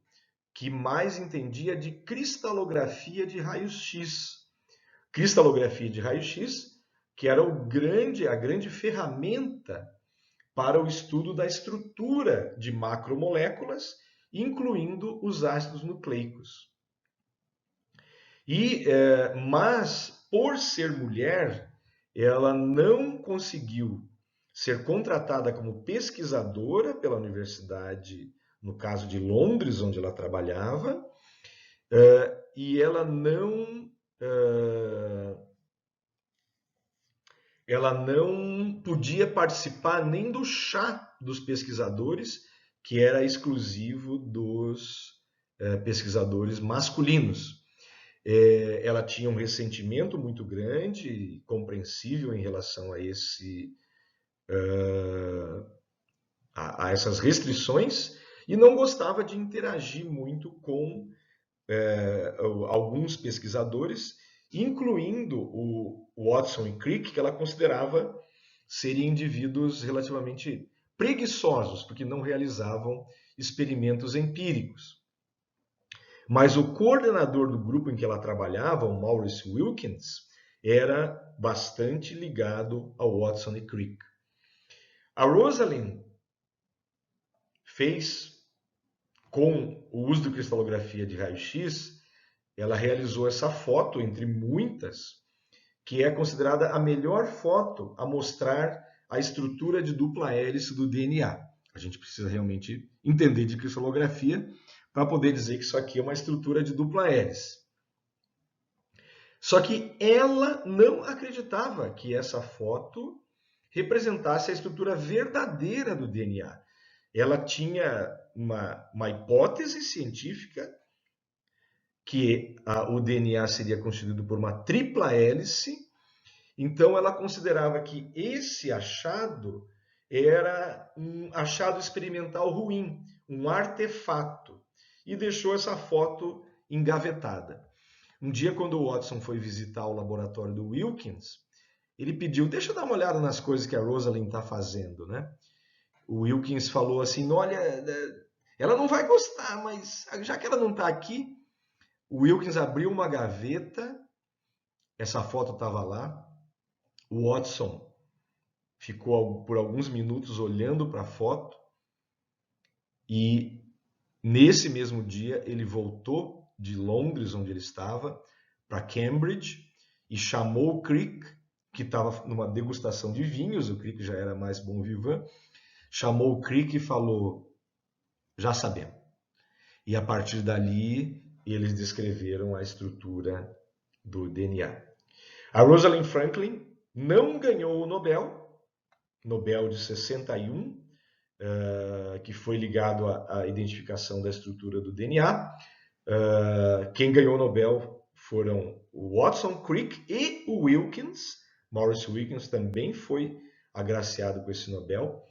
que mais entendia de cristalografia de raio-x. Cristalografia de raio-x, que era a grande ferramenta para o estudo da estrutura de macromoléculas, incluindo os ácidos nucleicos. Mas, por ser mulher, ela não conseguiu ser contratada como pesquisadora pela universidade, no caso de Londres, onde ela trabalhava, e ela não podia participar nem do chá dos pesquisadores, que era exclusivo dos pesquisadores masculinos. Ela tinha um ressentimento muito grande, compreensível em relação a essas restrições, e não gostava de interagir muito com alguns pesquisadores, incluindo o Watson e Crick, que ela considerava serem indivíduos relativamente preguiçosos, porque não realizavam experimentos empíricos. Mas o coordenador do grupo em que ela trabalhava, o Maurice Wilkins, era bastante ligado ao Watson e Crick. A Rosalind fez, com o uso de cristalografia de raio-x, ela realizou essa foto, entre muitas, que é considerada a melhor foto a mostrar a estrutura de dupla hélice do DNA. A gente precisa realmente entender de cristalografia para poder dizer que isso aqui é uma estrutura de dupla hélice. Só que ela não acreditava que essa foto representasse a estrutura verdadeira do DNA. Ela tinha uma hipótese científica que o DNA seria constituído por uma tripla hélice. Então ela considerava que esse achado era um achado experimental ruim, um artefato, e deixou essa foto engavetada. Um dia, quando o Watson foi visitar o laboratório do Wilkins, ele pediu, deixa eu dar uma olhada nas coisas que a Rosalind está fazendo, né? O Wilkins falou assim, olha, ela não vai gostar, mas já que ela não está aqui, o Wilkins abriu uma gaveta, essa foto estava lá, o Watson ficou por alguns minutos olhando para a foto e nesse mesmo dia ele voltou de Londres, onde ele estava, para Cambridge e chamou o Crick, que estava numa degustação de vinhos, o Crick já era mais bon vivant, chamou o Crick e falou, já sabemos. E a partir dali eles descreveram a estrutura do DNA. A Rosalind Franklin não ganhou o Nobel de 61, que foi ligado à identificação da estrutura do DNA. Quem ganhou o Nobel foram o Watson, Crick e o Wilkins. Maurice Wilkins também foi agraciado com esse Nobel.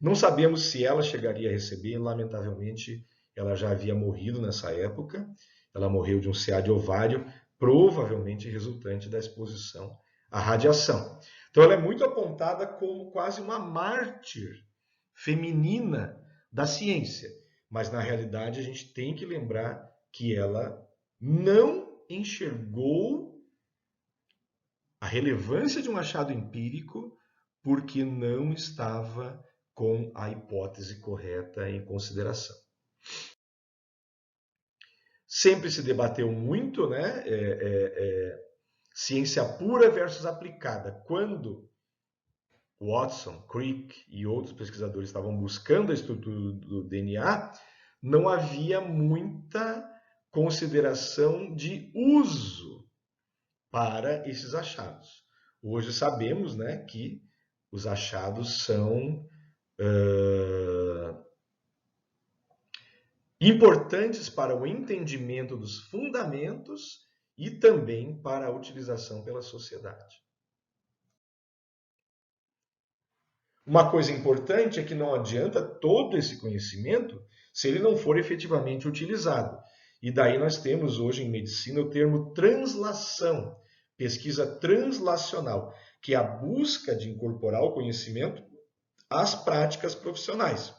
Não sabemos se ela chegaria a receber, lamentavelmente ela já havia morrido nessa época. Ela morreu de um CA de ovário, provavelmente resultante da exposição à radiação. Então ela é muito apontada como quase uma mártir feminina da ciência, mas na realidade a gente tem que lembrar que ela não enxergou a relevância de um achado empírico porque não estava com a hipótese correta em consideração. Sempre se debateu muito, né? Ciência pura versus aplicada. Quando Watson, Crick e outros pesquisadores estavam buscando a estrutura do DNA, não havia muita consideração de uso para esses achados. Hoje sabemos, né, que os achados são importantes para o entendimento dos fundamentos e também para a utilização pela sociedade. Uma coisa importante é que não adianta todo esse conhecimento se ele não for efetivamente utilizado. E daí nós temos hoje em medicina o termo translação, pesquisa translacional, que é a busca de incorporar o conhecimento às práticas profissionais.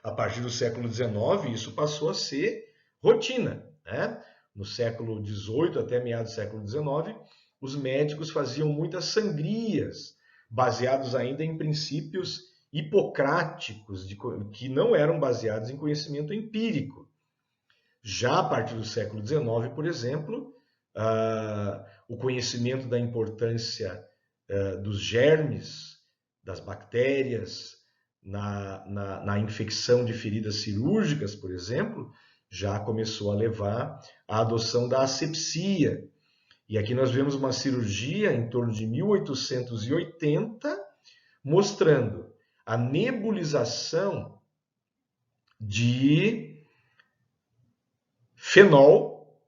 A partir do século XIX, isso passou a ser rotina, né? No século XVIII até meados do século XIX, os médicos faziam muitas sangrias, baseados ainda em princípios hipocráticos, que não eram baseados em conhecimento empírico. Já a partir do século XIX, por exemplo, o conhecimento da importância dos germes, das bactérias, na infecção de feridas cirúrgicas, por exemplo, já começou a levar à adoção da asepsia. E aqui nós vemos uma cirurgia em torno de 1880, mostrando a nebulização de fenol,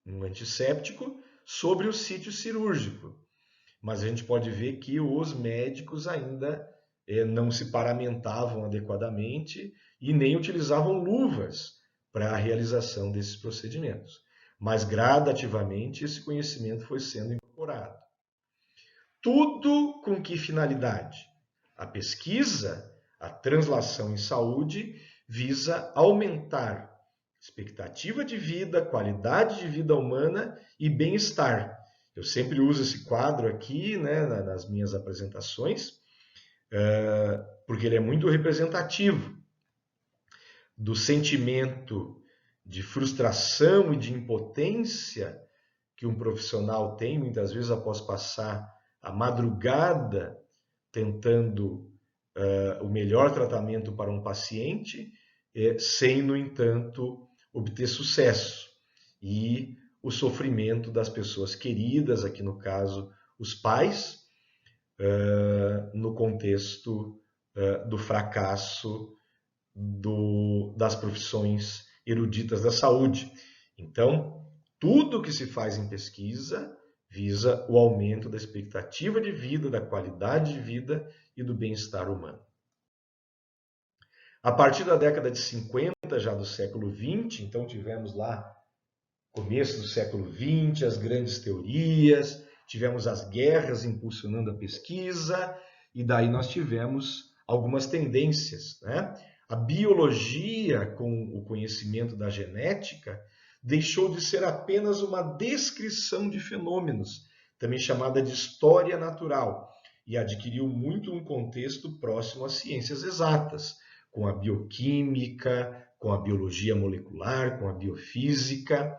um antisséptico, sobre o sítio cirúrgico. Mas a gente pode ver que os médicos ainda não se paramentavam adequadamente e nem utilizavam luvas para a realização desses procedimentos. Mas gradativamente esse conhecimento foi sendo incorporado. Tudo com que finalidade? A pesquisa, a translação em saúde, visa aumentar expectativa de vida, qualidade de vida humana e bem-estar. Eu sempre uso esse quadro aqui, né, nas minhas apresentações, porque ele é muito representativo do sentimento de frustração e de impotência que um profissional tem, muitas vezes após passar a madrugada tentando o melhor tratamento para um paciente, sem, no entanto, obter sucesso. E o sofrimento das pessoas queridas, aqui no caso, os pais, no contexto do fracasso das profissões eruditas da saúde. Então, tudo que se faz em pesquisa visa o aumento da expectativa de vida, da qualidade de vida e do bem-estar humano. A partir da década de 50, já do século XX, então tivemos lá começo do século XX, as grandes teorias, tivemos as guerras impulsionando a pesquisa, e daí nós tivemos algumas tendências, né? A biologia, com o conhecimento da genética, deixou de ser apenas uma descrição de fenômenos, também chamada de história natural, e adquiriu muito um contexto próximo às ciências exatas, com a bioquímica, com a biologia molecular, com a biofísica.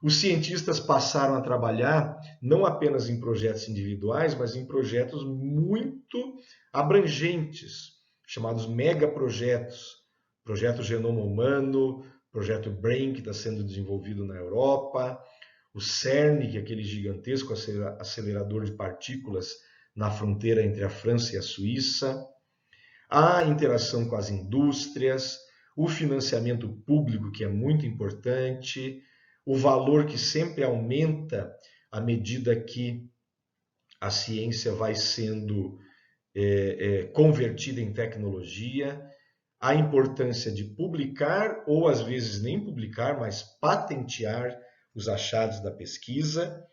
Os cientistas passaram a trabalhar não apenas em projetos individuais, mas em projetos muito abrangentes, chamados megaprojetos. Projeto Genoma Humano, projeto BRAIN, que está sendo desenvolvido na Europa, o CERN, que é aquele gigantesco acelerador de partículas na fronteira entre a França e a Suíça, a interação com as indústrias, o financiamento público, que é muito importante, o valor que sempre aumenta à medida que a ciência vai sendo convertida em tecnologia, a importância de publicar, ou às vezes nem publicar, mas patentear os achados da pesquisa,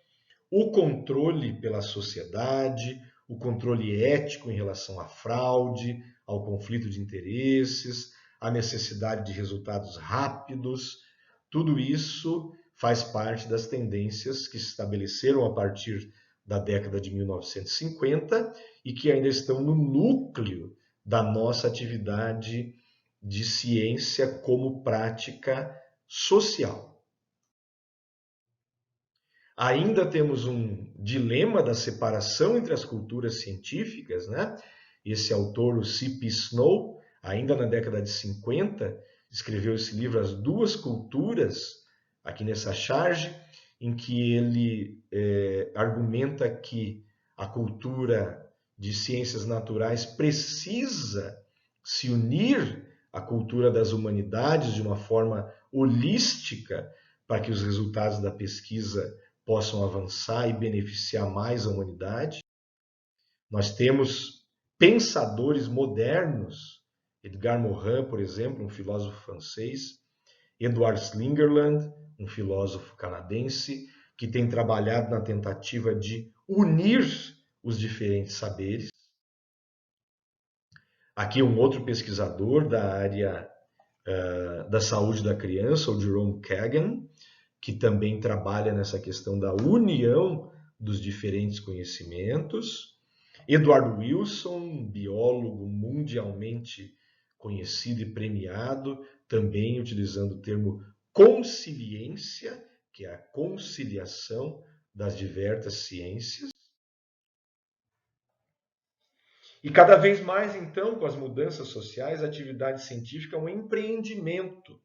o controle pela sociedade, o controle ético em relação à fraude, ao conflito de interesses, a necessidade de resultados rápidos. Tudo isso faz parte das tendências que se estabeleceram a partir da década de 1950 e que ainda estão no núcleo da nossa atividade de ciência como prática social. Ainda temos um dilema da separação entre as culturas científicas, né? Esse autor, o C.P. Snow, ainda na década de 50, escreveu esse livro As Duas Culturas, aqui nessa charge, em que ele argumenta que a cultura de ciências naturais precisa se unir à cultura das humanidades de uma forma holística para que os resultados da pesquisa possam avançar e beneficiar mais a humanidade. Nós temos pensadores modernos, Edgar Morin, por exemplo, um filósofo francês, Edward Slingerland, um filósofo canadense, que tem trabalhado na tentativa de unir os diferentes saberes. Aqui um outro pesquisador da área da saúde da criança, o Jerome Kagan, que também trabalha nessa questão da união dos diferentes conhecimentos. Edward Wilson, biólogo mundialmente conhecido e premiado, também utilizando o termo consciência, que é a conciliação das diversas ciências. E cada vez mais, então, com as mudanças sociais, a atividade científica é um empreendimento.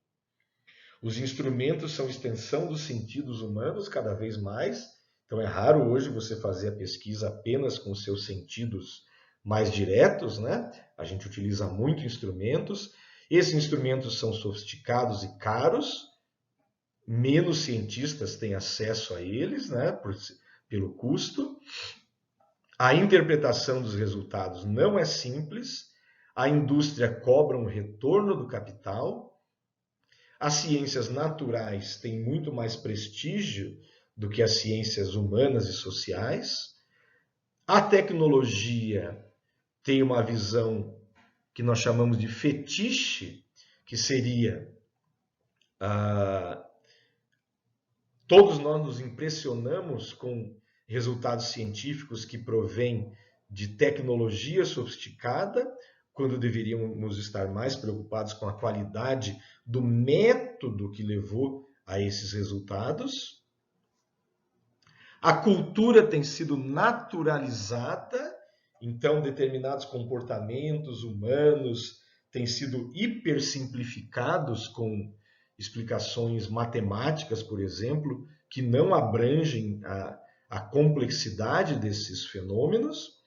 Os instrumentos são extensão dos sentidos humanos cada vez mais. Então é raro hoje você fazer a pesquisa apenas com seus sentidos mais diretos, né? A gente utiliza muito instrumentos. Esses instrumentos são sofisticados e caros. Menos cientistas têm acesso a eles, né? Pelo custo. A interpretação dos resultados não é simples. A indústria cobra um retorno do capital. As ciências naturais têm muito mais prestígio do que as ciências humanas e sociais. A tecnologia tem uma visão que nós chamamos de fetiche, que seria todos nós nos impressionamos com resultados científicos que provêm de tecnologia sofisticada, quando deveríamos estar mais preocupados com a qualidade do método que levou a esses resultados. A cultura tem sido naturalizada, então determinados comportamentos humanos têm sido hipersimplificados com explicações matemáticas, por exemplo, que não abrangem a complexidade desses fenômenos.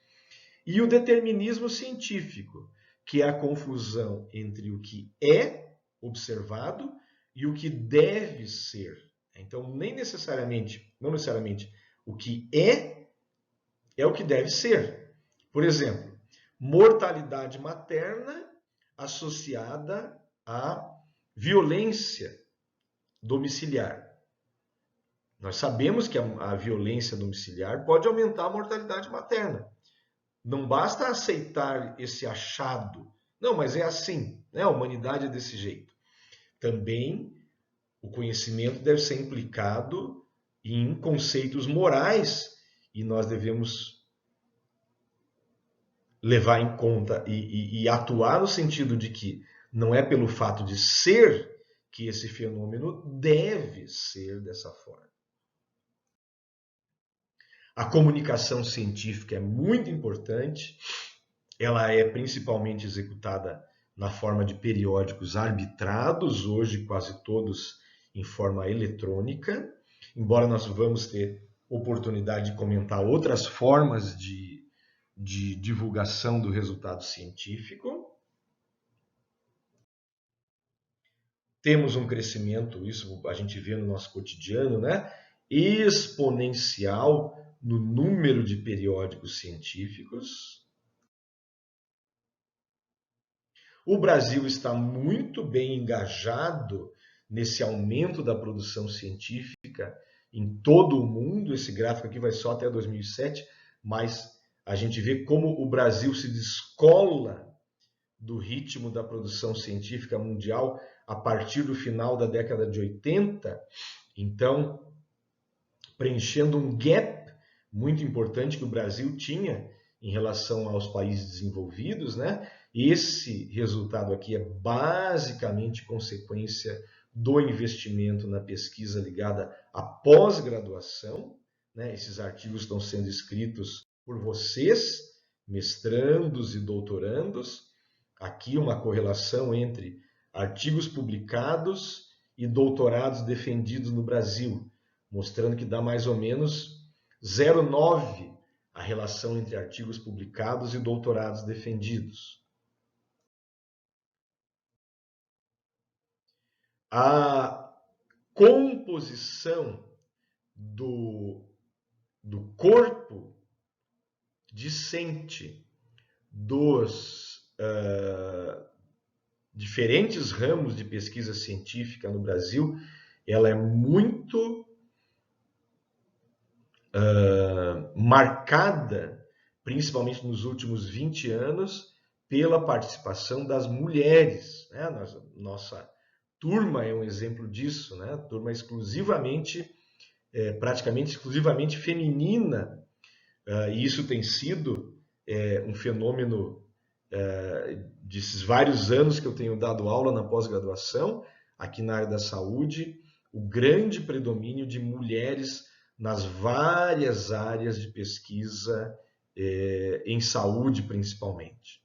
E o determinismo científico, que é a confusão entre o que é observado e o que deve ser. Então, não necessariamente o que é o que deve ser. Por exemplo, mortalidade materna associada à violência domiciliar. Nós sabemos que a violência domiciliar pode aumentar a mortalidade materna. Não basta aceitar esse achado. Não, mas é assim, né? A humanidade é desse jeito. Também o conhecimento deve ser implicado em conceitos morais e nós devemos levar em conta e atuar no sentido de que não é pelo fato de ser que esse fenômeno deve ser dessa forma. A comunicação científica é muito importante. Ela é principalmente executada na forma de periódicos arbitrados, hoje quase todos em forma eletrônica, embora nós vamos ter oportunidade de comentar outras formas de divulgação do resultado científico. Temos um crescimento, isso a gente vê no nosso cotidiano, né? Exponencial no número de periódicos científicos. O Brasil está muito bem engajado nesse aumento da produção científica em todo o mundo. Esse gráfico aqui vai só até 2007, mas a gente vê como o Brasil se descola do ritmo da produção científica mundial a partir do final da década de 80. Então, preenchendo um gap muito importante que o Brasil tinha em relação aos países desenvolvidos, né? Esse resultado aqui é basicamente consequência do investimento na pesquisa ligada à pós-graduação, né? Esses artigos estão sendo escritos por vocês, mestrandos e doutorandos. Aqui uma correlação entre artigos publicados e doutorados defendidos no Brasil. mostrando que dá mais ou menos 0,9 a relação entre artigos publicados e doutorados defendidos. A composição do corpo discente dos diferentes ramos de pesquisa científica no Brasil, ela é muito marcada, principalmente nos últimos 20 anos, pela participação das mulheres, né? Nossa turma é um exemplo disso, né? Turma exclusivamente, praticamente exclusivamente feminina, e isso tem sido um fenômeno desses vários anos que eu tenho dado aula na pós-graduação, aqui na área da saúde, o grande predomínio de mulheres nas várias áreas de pesquisa em saúde, principalmente.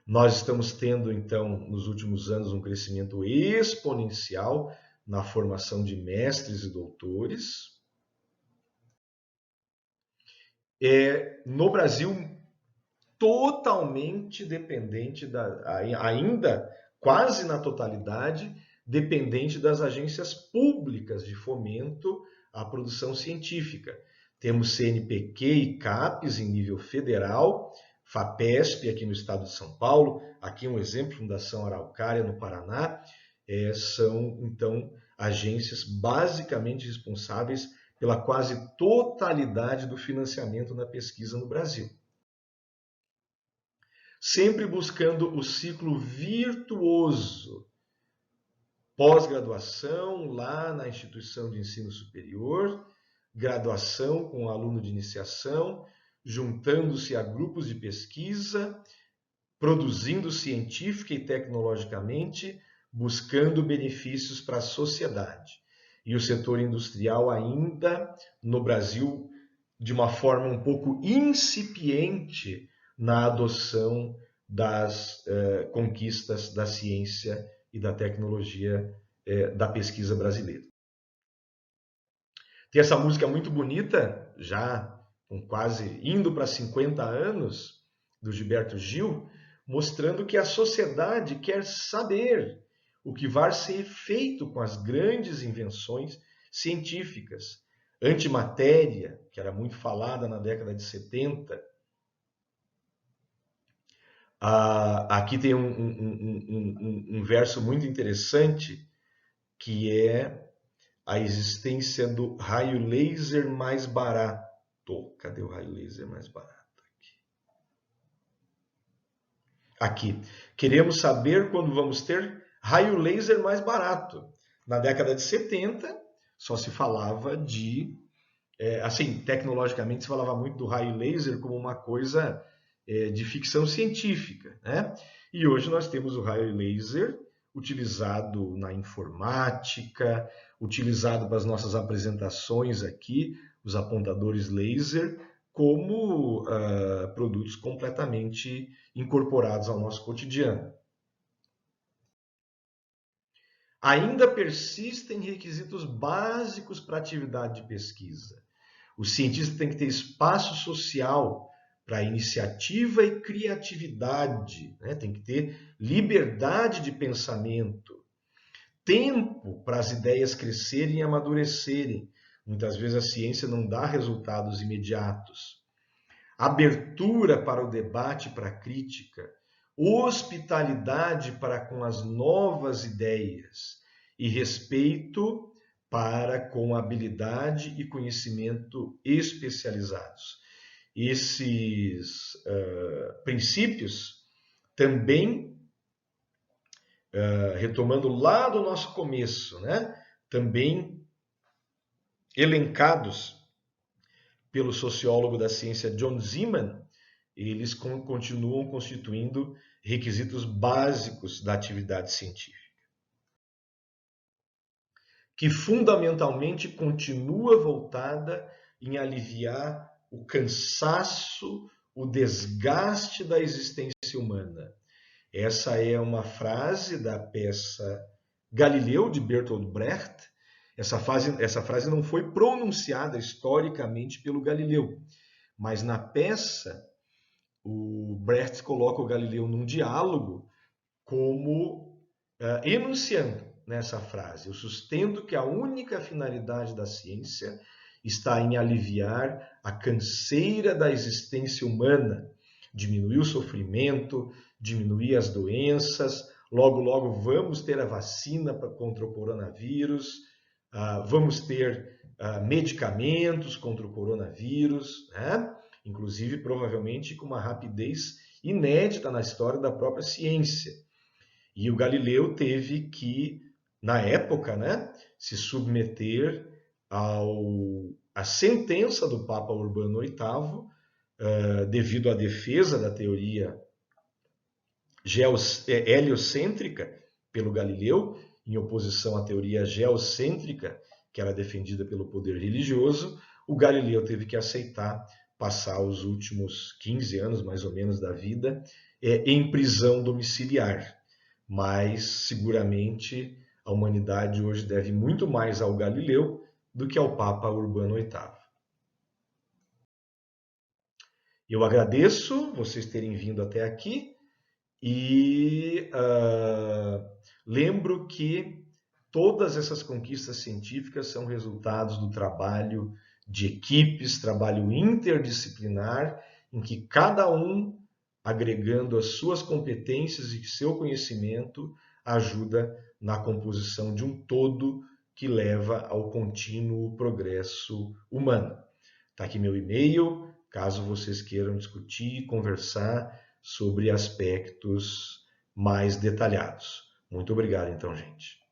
Nós estamos tendo, então, nos últimos anos, um crescimento exponencial na formação de mestres e doutores. No Brasil, totalmente dependente, ainda quase na totalidade, dependente das agências públicas de fomento à produção científica. Temos CNPq e CAPES em nível federal, FAPESP aqui no estado de São Paulo, aqui um exemplo, Fundação Araucária no Paraná, são então agências basicamente responsáveis pela quase totalidade do financiamento na pesquisa no Brasil. Sempre buscando o ciclo virtuoso, pós-graduação lá na instituição de ensino superior, graduação com o aluno de iniciação, juntando-se a grupos de pesquisa, produzindo científica e tecnologicamente, buscando benefícios para a sociedade. E o setor industrial ainda, no Brasil, de uma forma um pouco incipiente na adoção das conquistas da ciência e da tecnologia da pesquisa brasileira. Tem essa música muito bonita, já com quase indo para 50 anos, do Gilberto Gil, mostrando que a sociedade quer saber o que vai ser feito com as grandes invenções científicas. Antimatéria, que era muito falada na década de 70. Aqui tem um verso muito interessante, que é a existência do raio laser mais barato. Cadê o raio laser mais barato? Aqui. Queremos saber quando vamos ter raio laser mais barato. Na década de 70, só se falava assim, tecnologicamente se falava muito do raio laser como uma coisa de ficção científica, né? E hoje nós temos o raio laser utilizado na informática, utilizado para as nossas apresentações aqui, os apontadores laser, como produtos completamente incorporados ao nosso cotidiano. Ainda persistem requisitos básicos para a atividade de pesquisa. O cientista tem que ter espaço social para iniciativa e criatividade, né? Tem que ter liberdade de pensamento, tempo para as ideias crescerem e amadurecerem. Muitas vezes a ciência não dá resultados imediatos. Abertura para o debate, para a crítica, hospitalidade para com as novas ideias e respeito para com habilidade e conhecimento especializados. Esses princípios também, retomando lá do nosso começo, né? Também elencados pelo sociólogo da ciência John Zeman, eles continuam constituindo requisitos básicos da atividade científica, que fundamentalmente continua voltada em aliviar o cansaço, o desgaste da existência humana. Essa é uma frase da peça Galileu, de Bertolt Brecht. Essa frase não foi pronunciada historicamente pelo Galileu, mas na peça o Brecht coloca o Galileu num diálogo como enunciando nessa frase: eu sustento que a única finalidade da ciência está em aliviar a canseira da existência humana, diminuir o sofrimento, diminuir as doenças. Logo, logo vamos ter a vacina contra o coronavírus, vamos ter medicamentos contra o coronavírus, né? Inclusive provavelmente com uma rapidez inédita na história da própria ciência. E o Galileu teve que, na época, né, se submeter à sentença do Papa Urbano VIII, devido à defesa da teoria heliocêntrica pelo Galileu, em oposição à teoria geocêntrica, que era defendida pelo poder religioso. O Galileu teve que aceitar passar os últimos 15 anos, mais ou menos, da vida em prisão domiciliar. Mas, seguramente, a humanidade hoje deve muito mais ao Galileu do que ao Papa Urbano VIII. Eu agradeço vocês terem vindo até aqui e lembro que todas essas conquistas científicas são resultados do trabalho de equipes, trabalho interdisciplinar, em que cada um, agregando as suas competências e seu conhecimento, ajuda na composição de um todo que leva ao contínuo progresso humano. Está aqui meu e-mail, caso vocês queiram discutir e conversar sobre aspectos mais detalhados. Muito obrigado, então, gente.